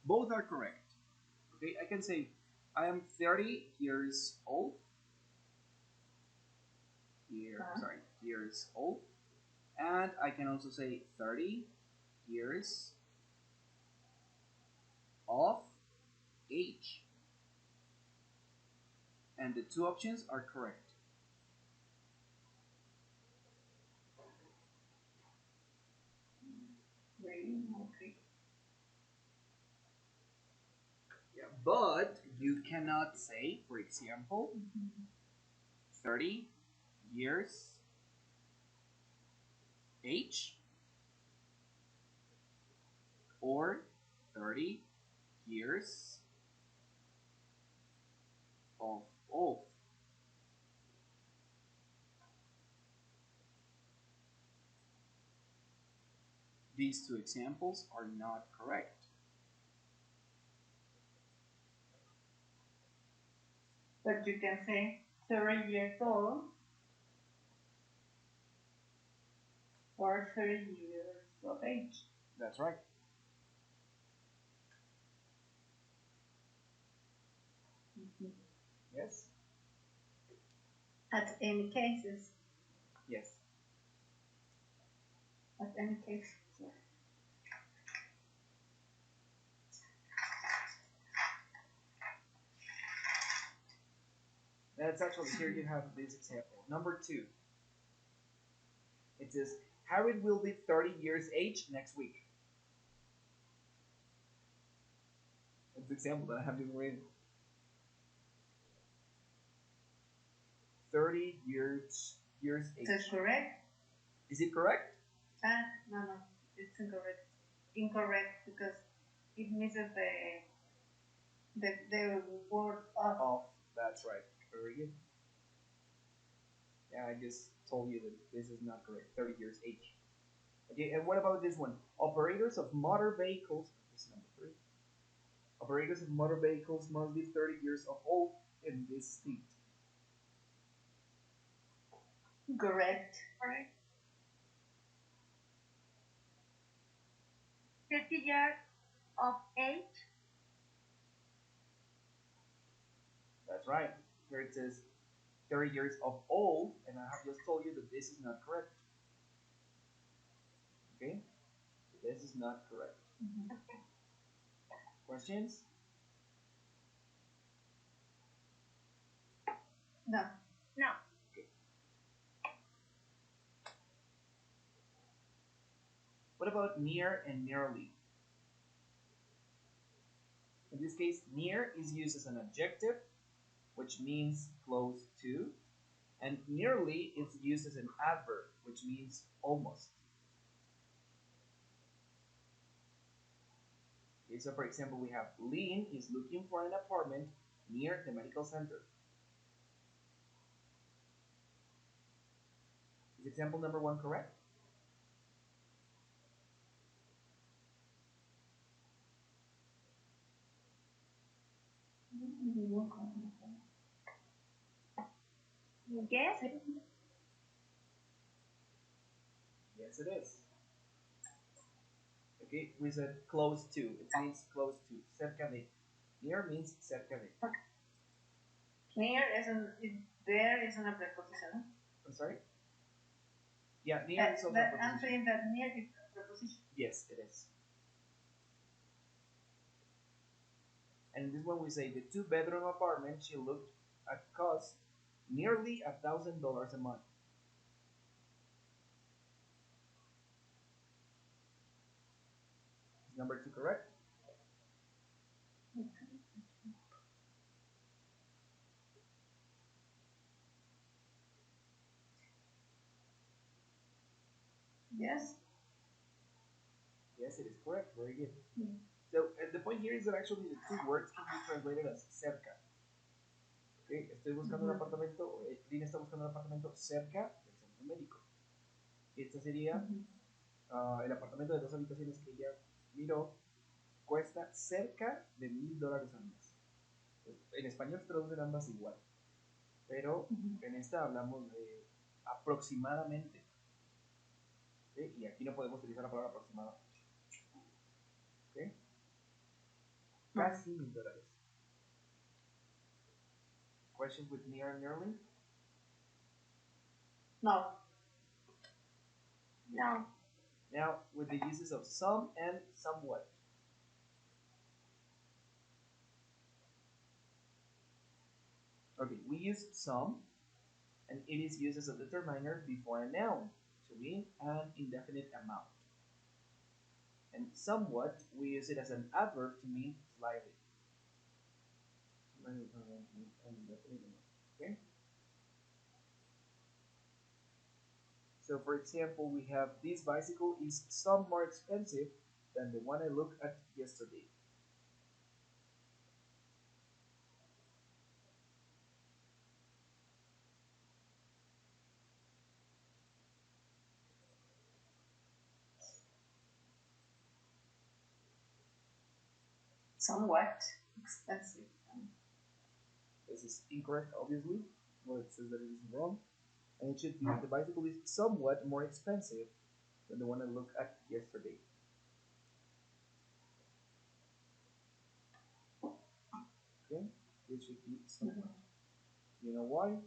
Both are correct. Okay, I can say I am 30 years old. Years old. And I can also say 30 years of age. And the two options are correct. Okay. Yeah, but you cannot say, for example, 30 years age or 30 years of old. These two examples are not correct. But you can say 30 years old or 30 years of age. That's right. Yes? At any cases. Yes. At any case. Yeah. That's actually, here you have this example. Number 2. It says, Harry will be 30 years age next week. That's the example that I have been reading. 30 years age. Is that correct? Is it correct? No, it's incorrect. Incorrect because it misses the word of. Oh, that's right. Very good. Yeah, I just told you that this is not correct. 30 years age. Okay, and what about this one? Operators of motor vehicles. This is number 3. Operators of motor vehicles must be 30 years of old in this state. Correct. Correct. 30 years of age. That's right. Here it says 30 years of old, and I have just told you that this is not correct. Okay? This is not correct. Okay. Questions? No. No. Okay. What about near and nearly? In this case, near is used as an adjective, which means close to, and nearly is used as an adverb, which means almost. Okay, so for example, we have Lynn is looking for an apartment near the medical center. Is example number 1 correct? Yes. Yes, it is. Okay, we said close to. It means close to. Cerca de. Near means cerca de. Near there isn't a preposition. I'm sorry? Yeah, near is also a preposition. I'm saying that near is a preposition. Yes, it is. And this one we say the 2-bedroom apartment she looked at cost nearly $1,000 a month. Is number 2 correct? Yes. Yes, it is correct. Very good. the point here is that actually the two words can be translated as cerca. Okay, estoy buscando un apartamento, Lina está buscando un apartamento cerca del centro médico. Este sería el apartamento de 2 habitaciones que ella miró, cuesta cerca de $1,000 al mes. En español se traducen ambas igual, pero en esta hablamos de aproximadamente. ¿Okay? Y aquí no podemos utilizar la palabra aproximada. ¿Okay? Casi $1,000. Questions with near and nearly? No. No. Now, with the uses of some and somewhat. Okay, we use some, and it is used as a determiner before a noun to mean an indefinite amount. And somewhat, we use it as an adverb to mean slightly. Okay? So, for example, we have this bicycle is some more expensive than the one I looked at yesterday. Somewhat expensive. This is incorrect, obviously. Well, it says that it is wrong. And it should be the bicycle is somewhat more expensive than the one I looked at yesterday. Okay, this should be somewhat. You know why?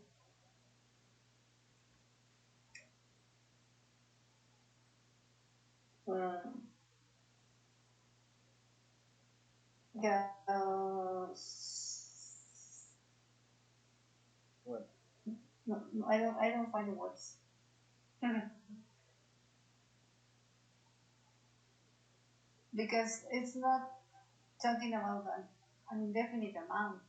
Yeah. What? No, I don't find the words. Because it's not talking about an indefinite amount.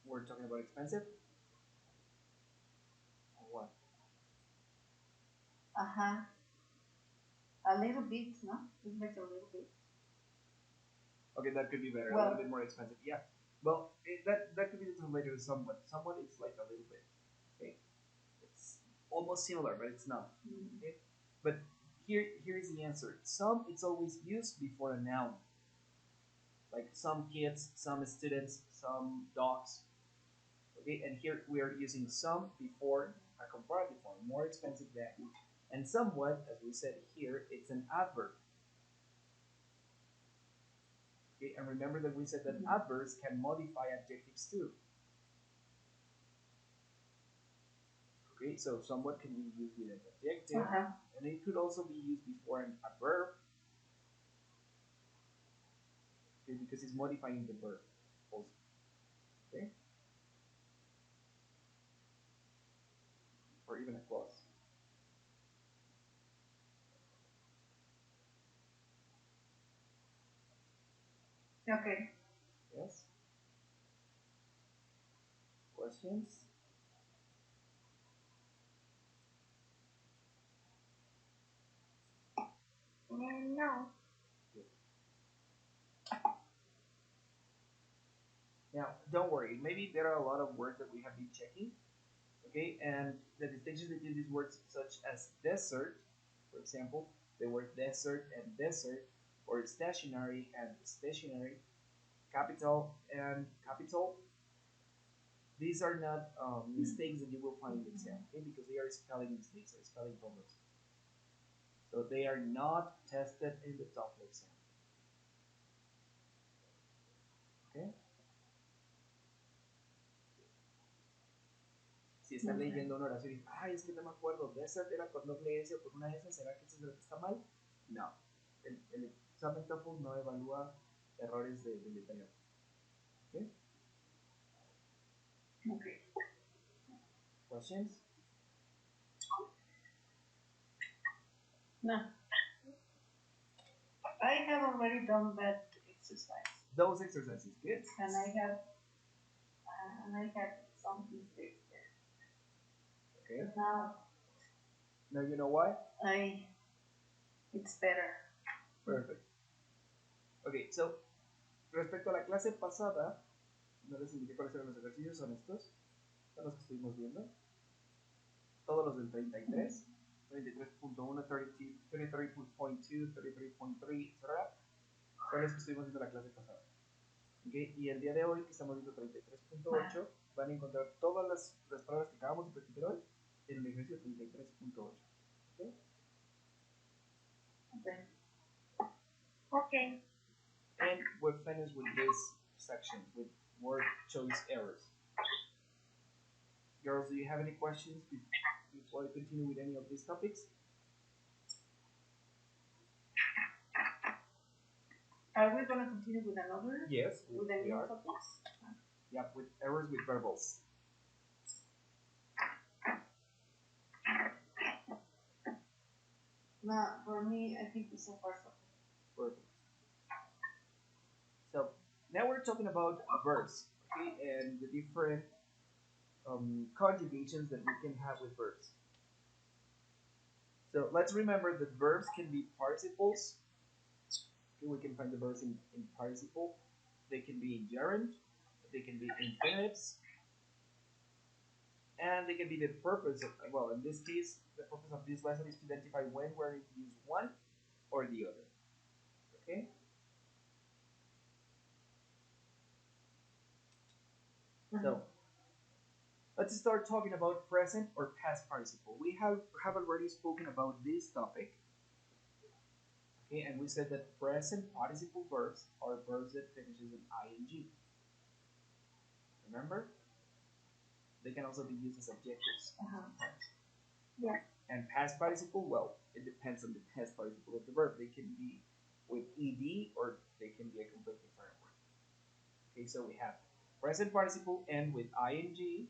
We're talking about expensive? Or what? A little bit, no? It's like a little bit. Okay, that could be better. Well, a little bit more expensive. Yeah. Well, that could be translated as somewhat. Somewhat is like a little bit. Okay. It's almost similar, but it's not. Okay. But here's the answer. Some it's always used before a noun. Like some kids, some students, some dogs. Okay, and here we are using some before a comparative form, more expensive than. And somewhat, as we said here, it's an adverb. Okay, and remember that we said that adverbs can modify adjectives too. Okay, so somewhat can be used with an adjective, and it could also be used before a verb. Okay, because it's modifying the verb also. Okay, or even a clause. Okay. Yes. Questions? No. Now, don't worry. Maybe there are a lot of words that we have been checking. Okay, and the distinctions between these words, such as desert, for example, the word desert and desert, or stationary and stationary, capital and capital. These are not mistakes that you will find in the exam, okay? Because they are spelling mistakes or spelling problems. So they are not tested in the TOEFL exam. Okay? Si están leyendo una oración y ay, es que no me acuerdo, desert era con doble S o con una S, ¿será que eso es lo que está mal? No. El examen TOEFL no evalúa errores de letra. Okay? Okay. Questions? No. I have already done that exercise. Those exercises, good. And I had some mistakes there. Okay. But now you know why? it's better. Perfect. Ok, so, respecto a la clase pasada, no les indiqué cuáles eran los ejercicios, son estos, son los que estuvimos viendo. Todos los del 33, 33.1, 33.2, 33.3, etc. Son los que estuvimos viendo la clase pasada. Okay. Y el día de hoy, que estamos viendo 33.8, van a encontrar todas las palabras que acabamos de practicar hoy en el ejercicio 33.8. Okay. Okay. Okay. And we're finished with this section with word choice errors. Girls, do you have any questions before I continue with any of these topics? Are we going to continue with another? Yes, With the we new are. topics? Yeah, with errors with verbals. No, for me, I think it's so far so. Perfect. So now we're talking about verbs, okay, and the different conjugations that we can have with verbs. So let's remember that verbs can be participles. Okay, we can find the verbs in participle. They can be in gerund. They can be infinitives. And they can be the purpose of, well, in this case, the purpose of this lesson is to identify when we're going to use one or the other. Okay? So let's start talking about present or past participle. We have already spoken about this topic. Okay, and we said that present participle verbs are verbs that finishes in ing. Remember? They can also be used as adjectives sometimes. Yeah. And past participle, well, it depends on the past participle of the verb. They can be with ed or they can be a completely different word. Okay, so we have present participle and with ing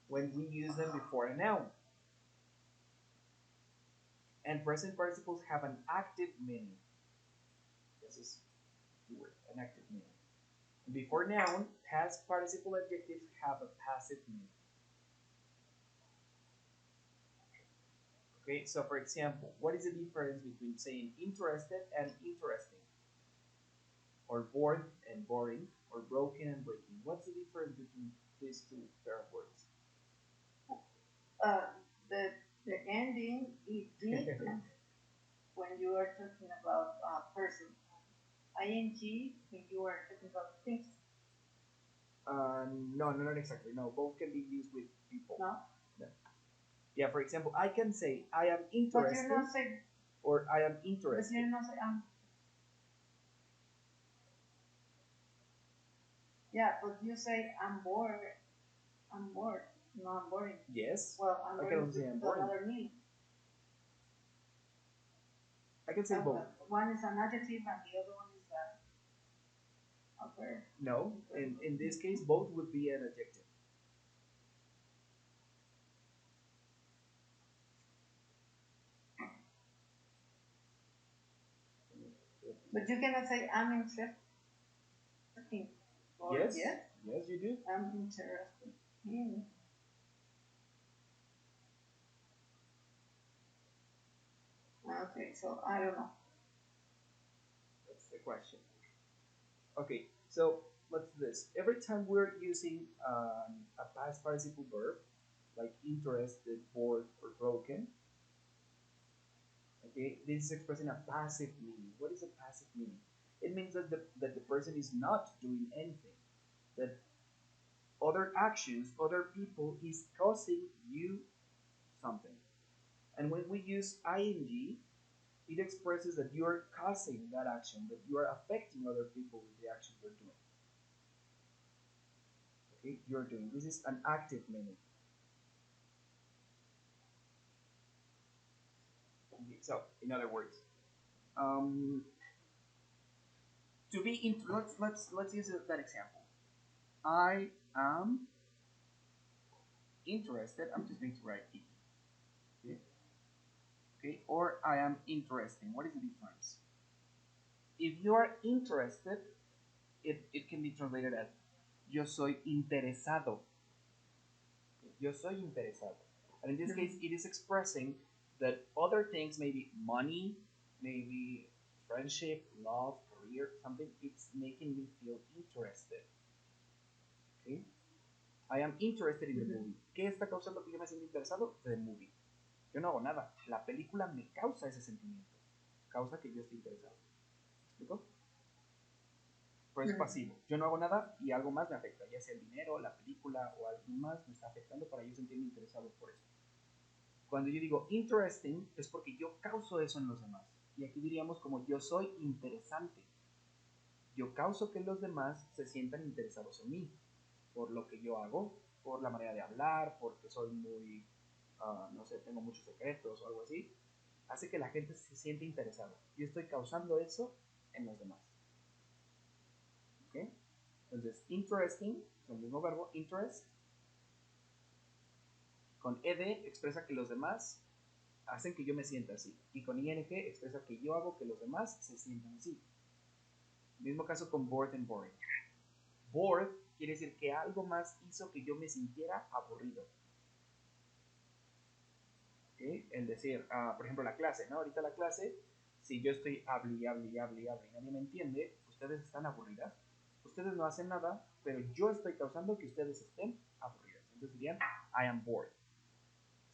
when we use them before a noun. And present participles have an active meaning. This is the word, an active meaning. And before noun, past participle adjectives have a passive meaning. Okay, so for example, what is the difference between saying interested and interesting? Or bored and boring, or broken and breaking? What's the difference between these two pair of words? The ending is different when you are talking about a person. ing when you are talking about things. No, not exactly. No, both can be used with people. No? No. Yeah, for example, I can say I am But interested, you're not saying, or I am but interested. you're not saying, yeah, but you say I'm bored. I'm bored. No, I'm boring. Yes, Well, I'm I can boring also say I'm with boring. another meaning. I can say both. One is an adjective and the other one is a verb. No, in this case, both would be an adjective. But you cannot say I'm interested. Or Yes, yes, yes, you do. I'm interested in. Okay, so I don't know. That's the question. Okay, so let's do this. Every time we're using a past participle verb, like interested, bored, or broken, okay, this is expressing a passive meaning. What is a passive meaning? It means that the person is not doing anything. That other actions, other people is causing you something. And when we use ing, it expresses that you are causing that action, that you are affecting other people with the action you're doing. Okay, you're doing. This is an active meaning. Okay, so, in other words, to be in, let's use that example. I am interested. I'm just going to write it. Okay. Okay, or I am interesting. What is the difference? If you are interested, it can be translated as yo soy interesado. Yo soy interesado. And in this case, it is expressing that other things, maybe money, maybe friendship, love, career, something, it's making me feel interested. Okay? I am interested in the movie. ¿Qué está causando que yo me sienta interesado? The movie. Yo no hago nada. La película me causa ese sentimiento. Causa que yo esté interesado. ¿Me explico? Pero es pasivo. Yo no hago nada y algo más me afecta. Ya sea el dinero, la película o algo más me está afectando para yo sentirme interesado por eso. Cuando yo digo interesting es porque yo causo eso en los demás. Y aquí diríamos como yo soy interesante. Yo causo que los demás se sientan interesados en mí. Por lo que yo hago, por la manera de hablar, porque soy muy, no sé, tengo muchos secretos o algo así, hace que la gente se siente interesada. Yo estoy causando eso en los demás. ¿Ok? Entonces, interesting, es el mismo verbo, interest, con ed expresa que los demás hacen que yo me sienta así, y con ing expresa que yo hago que los demás se sientan así. Mismo caso con bored and boring. Bored quiere decir que algo más hizo que yo me sintiera aburrido. ¿Okay? El decir, por ejemplo, la clase, ¿no? Ahorita la clase, si yo estoy hable y nadie me entiende, ustedes están aburridas. Ustedes no hacen nada, pero yo estoy causando que ustedes estén aburridas. Entonces dirían, I am bored.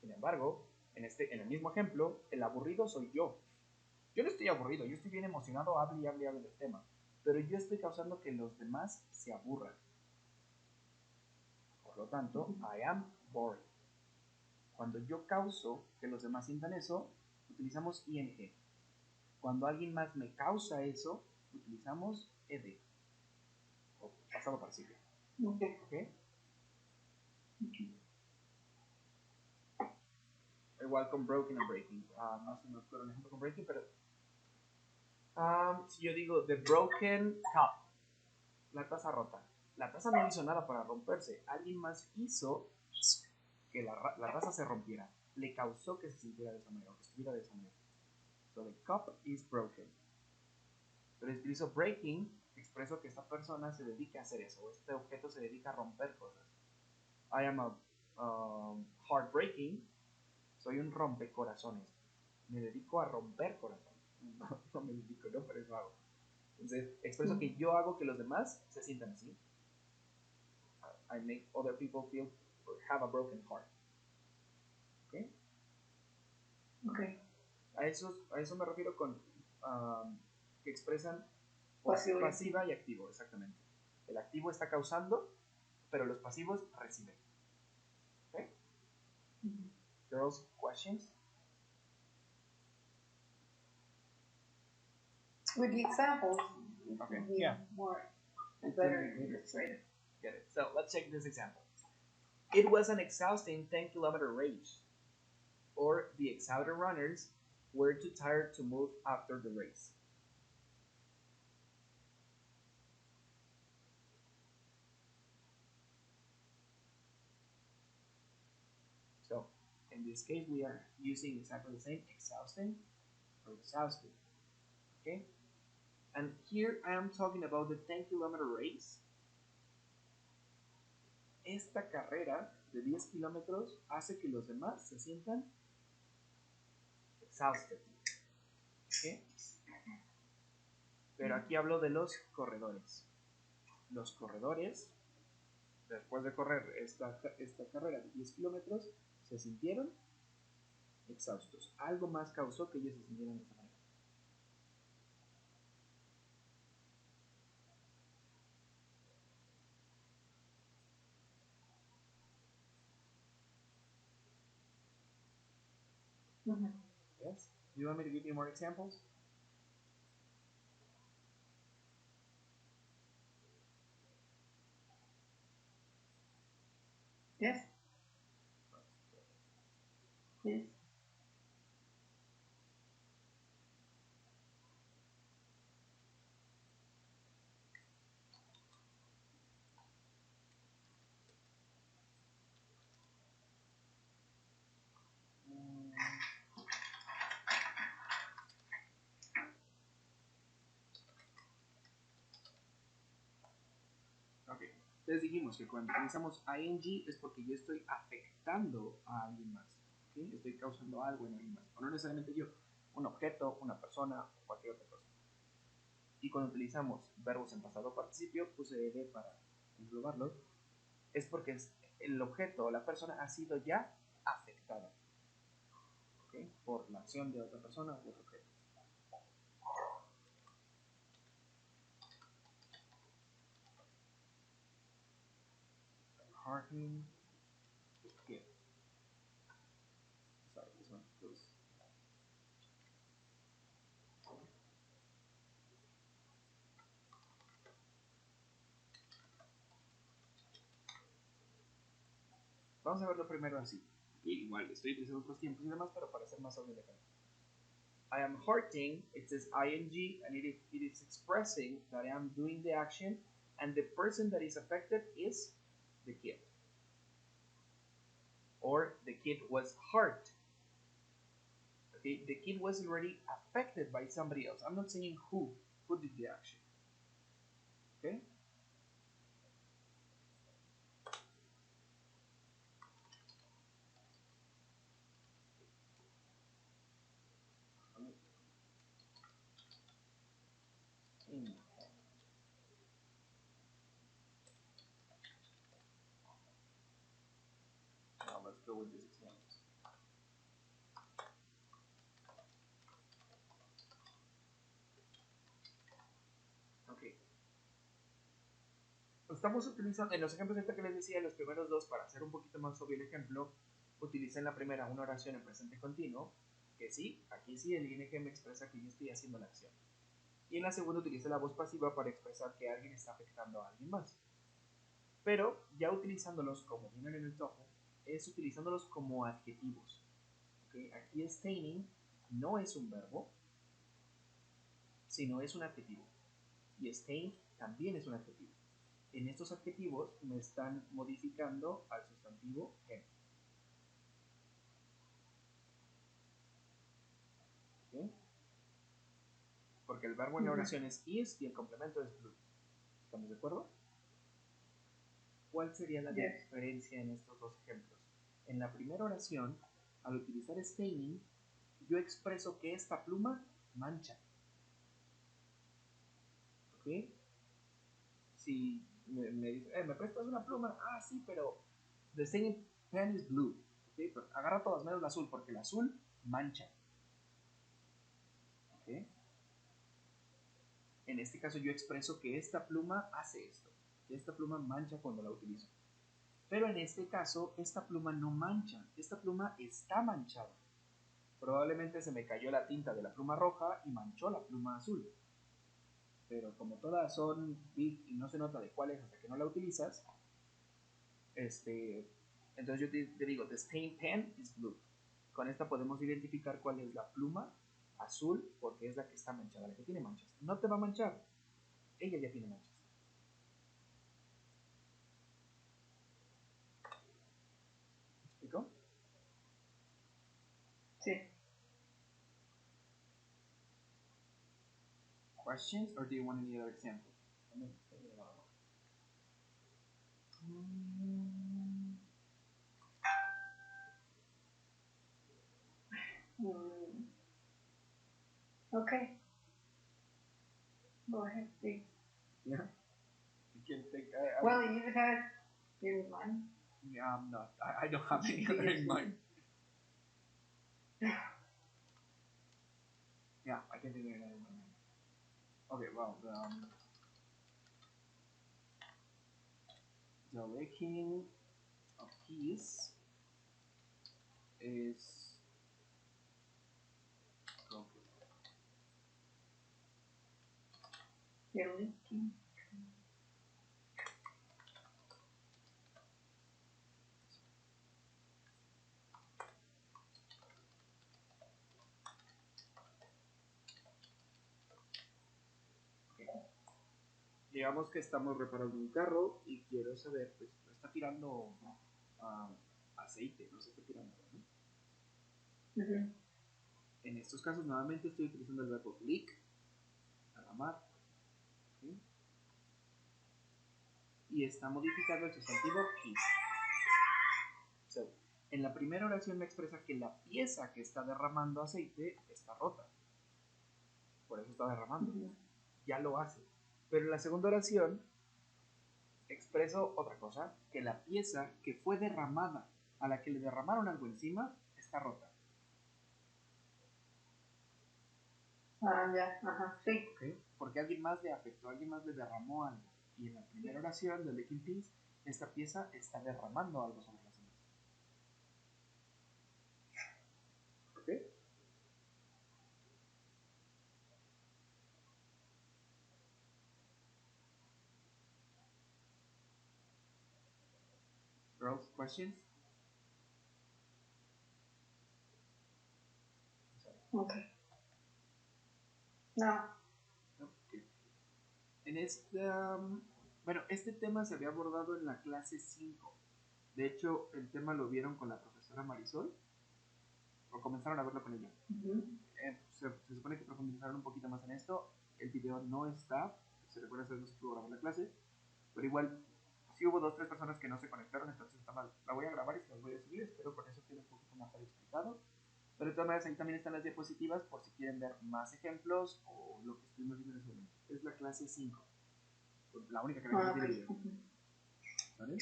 Sin embargo, en el mismo ejemplo, el aburrido soy yo. Yo no estoy aburrido, yo estoy bien emocionado, hable del tema. Pero yo estoy causando que los demás se aburran. Por lo tanto, I am bored. Cuando yo causo que los demás sientan eso, utilizamos ing. Cuando alguien más me causa eso, utilizamos ed. O pasado participio. ¿Okay? Igual con broken and breaking. No se me ocurre un ejemplo con breaking, pero si yo digo the broken cup, la taza rota. La taza no hizo nada para romperse. Alguien más hizo que la taza se rompiera. Le causó que se sintiera de esa manera, o que estuviera de esa manera. So the cup is broken. Pero utilizo breaking, expreso que esta persona se dedica a hacer eso. Este objeto se dedica a romper cosas. I am a heartbreaking. Soy un rompecorazones. Me dedico a romper corazones. No me dedico, no, pero eso hago. Entonces, expreso que yo hago que los demás se sientan así. I make other people feel or have a broken heart. ¿Ok? Okay. A eso me refiero con que expresan Pasiva y activo, exactamente. El activo está causando, pero los pasivos reciben. ¿Ok? Girls, questions? With the examples, Okay, be yeah. more better illustrated. Get it. So let's check this example. It was an exhausting 10-kilometer race, or the exhausted runners were too tired to move after the race. So in this case, we are using exactly the same, exhausting or exhausted. Okay? And here I am talking about the 10-kilometer race. Esta carrera de 10 kilómetros hace que los demás se sientan exhausted. ¿Okay? Pero aquí hablo de los corredores. Los corredores, después de correr esta carrera de 10 kilómetros, se sintieron exhaustos. Algo más causó que ellos se sintieran de esa manera. Yes? Do you want me to give you more examples? Yes. Yes. Ok. Entonces dijimos que cuando utilizamos ing es porque yo estoy afectando a alguien más. ¿Okay? Estoy causando algo en alguien más. O no necesariamente yo. Un objeto, una persona o cualquier otra cosa. Y cuando utilizamos verbos en pasado participio, puse ed para englobarlos, es porque el objeto o la persona ha sido ya afectada, ¿okay? Por la acción de otra persona u otro objeto. Hardening the kid. Sorry, this one goes. Vamos a verlo primero así. Igual estoy utilizando otros tiempos y demás, pero para hacer más obvio el ejemplo. I am hurting, it says ing, and it is expressing that I am doing the action, and the person that is affected is the kid. Or the kid was hurt. Okay, the kid was already affected by somebody else. I'm not saying who did the action. Okay? Now let's go with this example. Okay. Estamos utilizando, en los ejemplos que les decía, los primeros dos, para hacer un poquito más obvio el ejemplo, utilicé en la primera una oración en presente continuo, que sí, aquí sí el ing me expresa que yo estoy haciendo la acción. Y en la segunda utilicé la voz pasiva para expresar que alguien está afectando a alguien más. Pero ya utilizándolos como vienen en el TOEFL, es utilizándolos como adjetivos. ¿Okay? Aquí staining no es un verbo, sino es un adjetivo. Y stain también es un adjetivo. En estos adjetivos me están modificando al sustantivo en. ¿Okay? Porque el verbo en la oración es is y el complemento es blue. ¿Estamos de acuerdo? ¿Cuál sería la diferencia en estos dos ejemplos? En la primera oración, al utilizar staining, yo expreso que esta pluma mancha. ¿Ok? Si me dice, ¿me prestas una pluma? Ah, sí, pero the staining pen is blue. ¿Okay? Pero agarra todas menos el azul, porque el azul mancha. ¿Ok? En este caso yo expreso que esta pluma hace esto. Que esta pluma mancha cuando la utilizo. Pero en este caso, esta pluma no mancha. Esta pluma está manchada. Probablemente se me cayó la tinta de la pluma roja y manchó la pluma azul. Pero como todas son big y no se nota de cuál es hasta que no la utilizas, entonces yo te digo, the stain pen is blue. Con esta podemos identificar cuál es la pluma azul porque es la que está manchada, la que tiene manchas. No te va a manchar, ella ya tiene manchas. ¿Me explico? Sí. Questions or do you want any other example? Okay. Go ahead, please. Yeah. You can think. Well, you had in mind. Yeah, I'm not. I don't have any other in mind. Yeah, I can think of another in mind. Okay, well, the licking of keys is broken. You're leaking. Digamos que estamos reparando un carro y quiero saber, pues, está tirando aceite, no se está tirando, ¿no? En estos casos, nuevamente estoy utilizando el verbo leak, derramar, ¿sí? Y está modificando el sustantivo keys. So, en la primera oración me expresa que la pieza que está derramando aceite está rota. Por eso está derramando. ya lo hace. Pero en la segunda oración expreso otra cosa, que la pieza que fue derramada, a la que le derramaron algo encima, está rota. Ah, ya, ajá, sí. ¿Okay? Porque alguien más le afectó, alguien más le derramó algo. Y en la primera oración del Licking Peace, esta pieza está derramando algo sobre las demás. ¿Ok? Girls, questions? Okay. No. Okay. En bueno, este tema se había abordado en la clase 5. De hecho, el tema lo vieron con la profesora Marisol, o comenzaron a verlo con ella. Se supone que profundizaron un poquito más en esto. El video no está, se recuerda hacer no se pudo grabar la clase, pero igual sí hubo 2 o 3 personas que no se conectaron, entonces está mal. La voy a grabar y se las voy a subir, espero con eso quede un poquito más explicado. Pero de todas maneras ahí también están las diapositivas por si quieren ver más ejemplos o lo que estuvimos viendo en ese momento. Es la clase 5, la única que no tiene video. ¿Vale?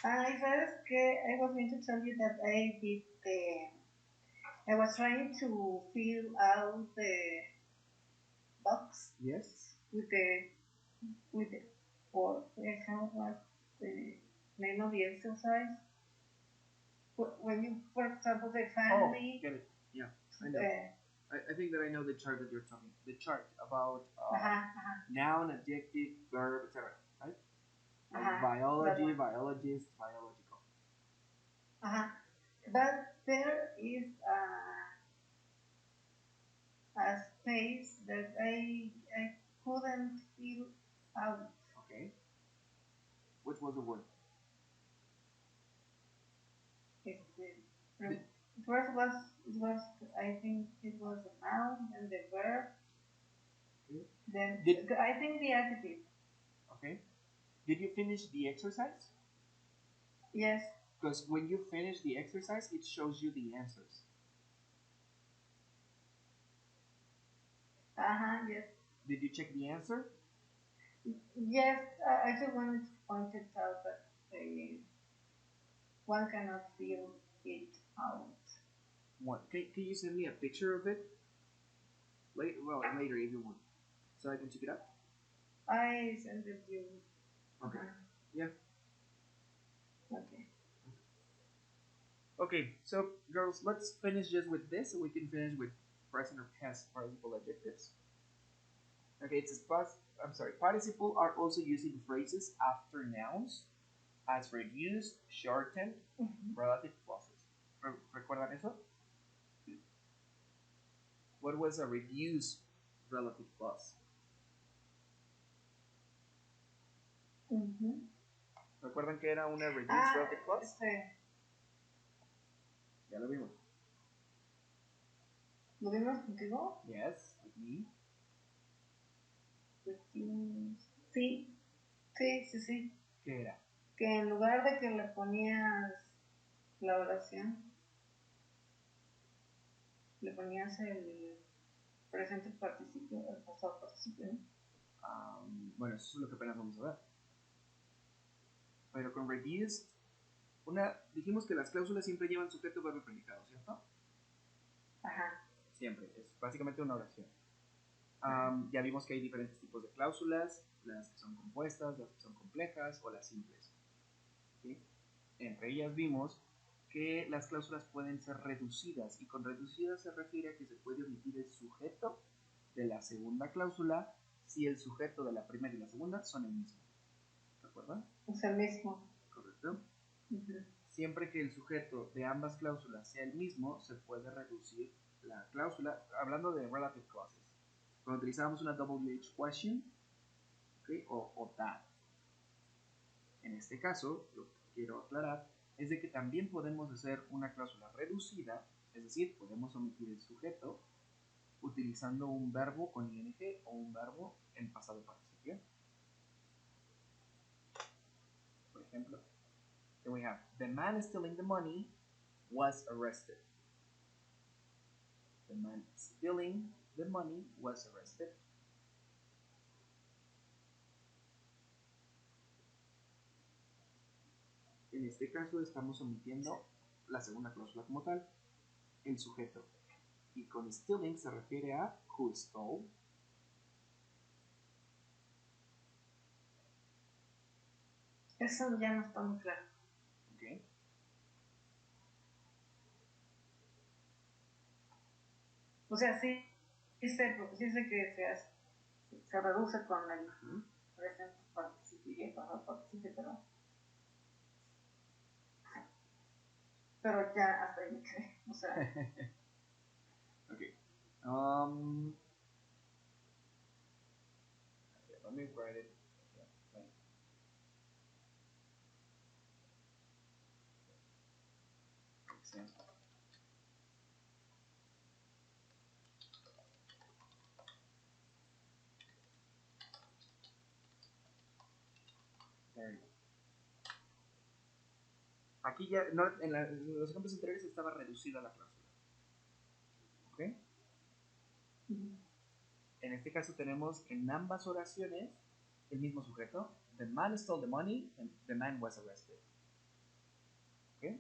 I said I was going to tell you that I was trying to fill out the box. Yes. How was the name of the exercise? When you, for example, the family. Oh, get it. Yeah, I know. I think that I know the chart that you're talking. The chart about noun, adjective, verb, etc. Right? Biology, biologist, biological. But there is a space that I couldn't fill out. Okay. Which was the word? First was I think it was the noun and the verb. Okay. Then I think the adjective. Okay. Did you finish the exercise? Yes. Because when you finish the exercise, it shows you the answers. Yes. Did you check the answer? Yes, I just wanted to point it out that one cannot feel it out. What? Can you send me a picture of it? Later if you want. So I can check it out? I sent it to you. Okay. Yeah. Okay. Okay, so girls, let's finish just with this so we can finish with present or past participle adjectives. Okay, it says participle are also used in phrases after nouns as reduced, shortened, relative clauses. ¿Recuerdan eso? What was a reduced relative clause? ¿Recuerdan que era una reduced relative clause? Ya lo vimos. ¿Lo vimos contigo? Yes, with me. Sí. ¿Qué era? Que en lugar de que le ponías la oración, le ponías el presente participio, el pasado participio. Bueno, eso es lo que apenas vamos a ver. Pero con reduced, dijimos que las cláusulas siempre llevan sujeto, verbo y predicado, ¿cierto? Ajá. Siempre, es básicamente una oración. Ya vimos que hay diferentes tipos de cláusulas, las que son compuestas, las que son complejas o las simples. ¿Sí? Entre ellas vimos que las cláusulas pueden ser reducidas, y con reducidas se refiere a que se puede omitir el sujeto de la segunda cláusula si el sujeto de la primera y la segunda son el mismo. ¿De acuerdo? Es el mismo. Correcto. Siempre que el sujeto de ambas cláusulas sea el mismo, se puede reducir la cláusula, hablando de relative clauses. Cuando utilizábamos una WH question, ¿okay? o that. En este caso, lo que quiero aclarar es de que también podemos hacer una cláusula reducida, es decir, podemos omitir el sujeto utilizando un verbo con ing o un verbo en pasado participio. Por ejemplo, then we have the man stealing the money was arrested. The man stealing the money was arrested. En este caso estamos omitiendo la segunda cláusula como tal, el sujeto. Y con stealing se refiere a who stole. Eso ya no está muy claro. Okay. O sea, sí sé que se reduce con el presente participe y pasado participe, pero ya hasta ahí me quedé. O sea. Okay. Let me write it. Example. There you go. Aquí ya, no, en los ejemplos anteriores estaba reducida la cláusula. ¿Ok? En este caso tenemos en ambas oraciones el mismo sujeto. The man stole the money and the man was arrested. ¿Ok?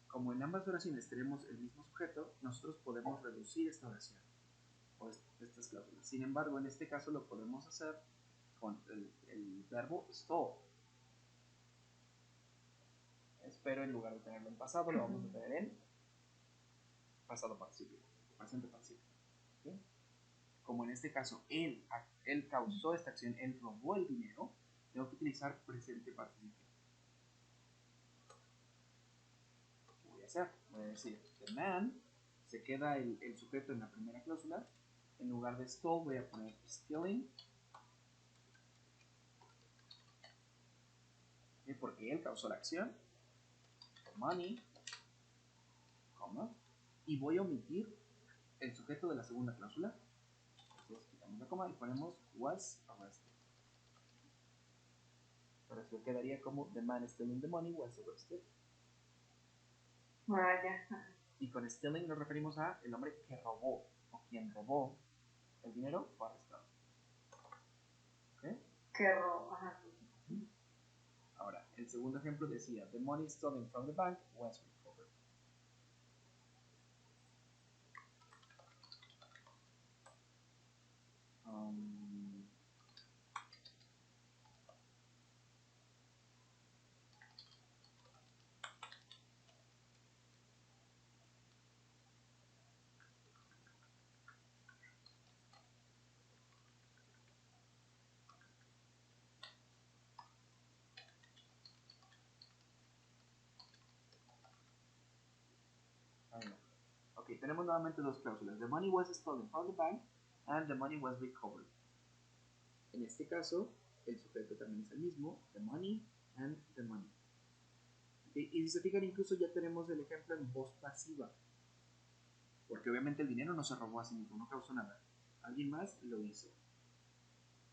Como en ambas oraciones tenemos el mismo sujeto, nosotros podemos reducir esta oración o estas cláusulas. Sin embargo, en este caso lo podemos hacer con el verbo stole. Pero en lugar de tenerlo en pasado, lo vamos a tener en pasado participio, presente participio. ¿Okay? Como en este caso él causó esta acción, él robó el dinero, tengo que utilizar presente participio. ¿Qué voy a hacer? Voy a decir, the man, se queda el sujeto en la primera cláusula, en lugar de stole voy a poner stealing, porque él causó la acción, money, coma, y voy a omitir el sujeto de la segunda cláusula. Entonces quitamos la coma y ponemos was arrested. Por eso quedaría como the man stealing the money was arrested. Ya. Y con stealing nos referimos a el hombre que robó o quien robó el dinero fue arrestado. ¿Okay? Que robó. Ajá. Ahora, el segundo ejemplo decía the money stolen from the bank was recovered. Ok, tenemos nuevamente dos cláusulas. The money was stolen from the bank and the money was recovered. En este caso, el sujeto también es el mismo, the money and the money. Okay, y si se fijan, incluso ya tenemos el ejemplo en voz pasiva. Porque obviamente el dinero no se robó a sí mismo, no causó nada. Alguien más lo hizo.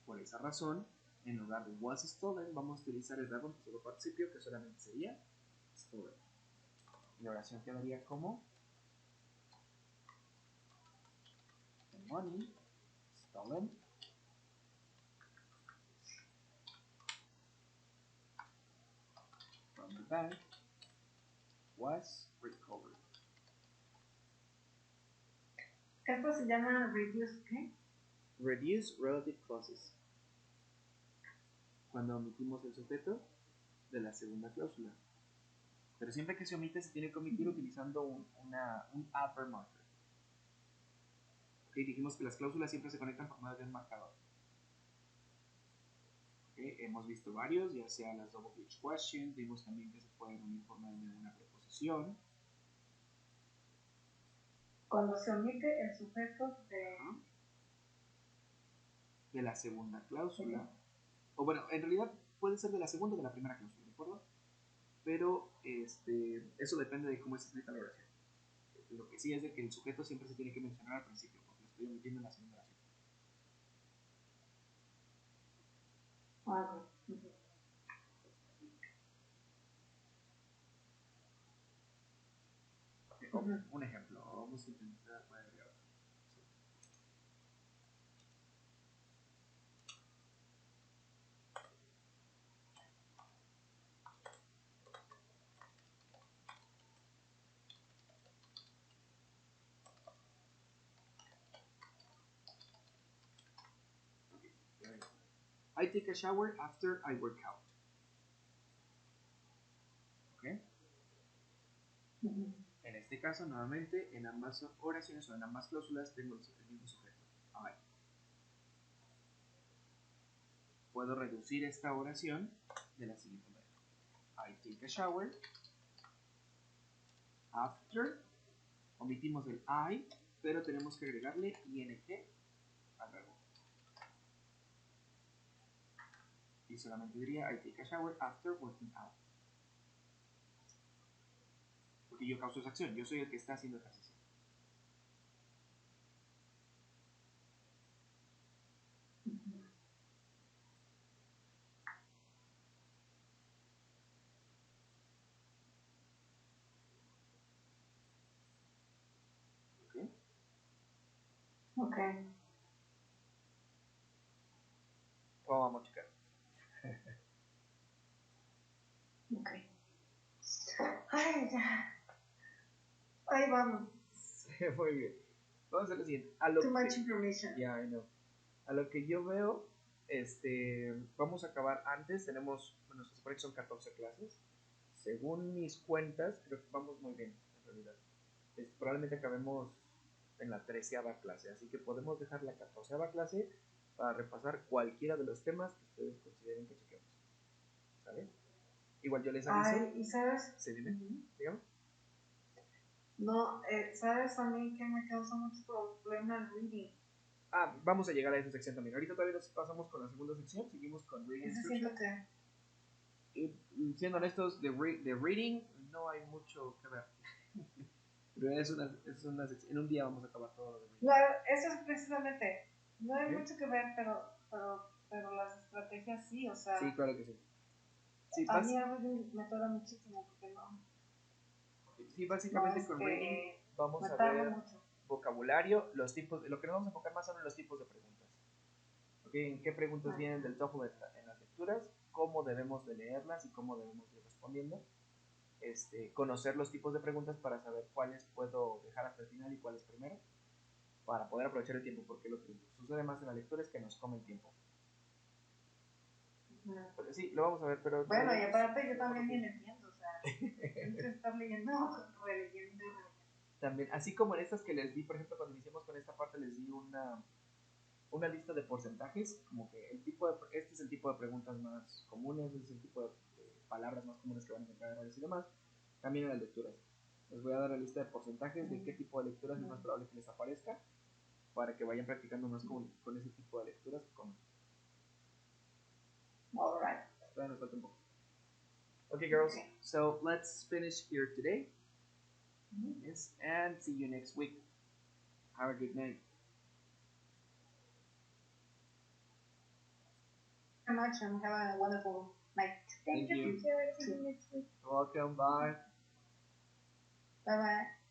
Por esa razón, en lugar de was stolen, vamos a utilizar el verbo en pasado participio, que solamente sería stolen. Y la oración quedaría como the money stolen from the bank was recovered. Esto se llama reduce, ¿qué? Reduce relative clauses. Cuando omitimos el sujeto de la segunda cláusula. Pero siempre que se omite, se tiene que omitir utilizando un upper marker. Okay, dijimos que las cláusulas siempre se conectan por medio de un marcador. Okay, hemos visto varios, ya sea las double pitch questions, vimos también que se pueden unir por medio de una preposición. Cuando se omite el sujeto de la segunda cláusula, o bueno, en realidad puede ser de la segunda o de la primera cláusula, ¿de acuerdo? Pero eso depende de cómo es escrita la oración. Lo que sí es de que el sujeto siempre se tiene que mencionar al principio, porque lo estoy omitiendo en la segunda oración. Un ejemplo, vamos a intentar voy a agregar otro. I take a shower after I work out. ¿Ok? En este caso, nuevamente, en ambas oraciones o en ambas cláusulas tengo el mismo sujeto. I. Puedo reducir esta oración de la siguiente manera. I take a shower after. Omitimos el I, pero tenemos que agregarle ing al verbo. Y solamente diría I take a shower after working out. Porque yo causo esa acción, yo soy el que está haciendo ejercicio. ¿Ok? Ok. ¿Cómo vamos, chicas? Ok. Ay, ya. Ahí vamos. Muy bien. Vamos a hacer lo siguiente. Too much information. Yeah, I know. A lo que yo veo, vamos a acabar antes. Tenemos, bueno, se supone que son 14 clases. Según mis cuentas, creo que vamos muy bien, en realidad. Probablemente acabemos en la 13ª clase, así que podemos dejar la 14ª clase para repasar cualquiera de los temas que ustedes consideren que chequemos. ¿Sale? Igual yo les aviso. Ay, ¿y sabes? Sí, dime. Dígame. No, ¿sabes también que me causa mucho problema el reading? Vamos a llegar a esa sección también. Ahorita todavía nos pasamos con la segunda sección, seguimos con reading Ese instruction. siento que... Y siendo honestos, de reading no hay mucho que ver. Pero en un día vamos a acabar todo lo de reading. No, eso es precisamente, no hay mucho que ver, pero las estrategias sí, o sea... Sí, claro que sí. Sí, a mí el reading me toca muchísimo porque no... Sí, básicamente no, con reading vamos a tardo ver mucho. vocabulario, los tipos, lo que nos vamos a enfocar más son en los tipos de preguntas. ¿Okay? ¿En qué preguntas vienen del TOEFL en las lecturas? ¿Cómo debemos de leerlas y cómo debemos de ir respondiendo? Conocer los tipos de preguntas para saber cuáles puedo dejar hasta el final y cuáles primero, para poder aprovechar el tiempo, porque lo que sucede más en la lectura es que nos come el tiempo. Pero sí, lo vamos a ver, pero... Bueno, y aparte yo también ni le entiendo, o sea, tengo que estar leyendo, releyendo. También, así como en estas que les di, por ejemplo, cuando iniciamos con esta parte, les di una lista de porcentajes, como que este es el tipo de preguntas más comunes, este es el tipo de palabras más comunes que van a encontrar en redes y demás. También en las lecturas. Les voy a dar la lista de porcentajes de qué tipo de lecturas es más probable que les aparezca, para que vayan practicando más con ese tipo de lecturas. Alright. Todavía nos falta un poco. Okay, girls, so let's finish here today. Yes, and see you next week. Have a good night. Very much and have a wonderful night. Thank you. Teacher. See you next week. You're welcome. Bye. Bye bye.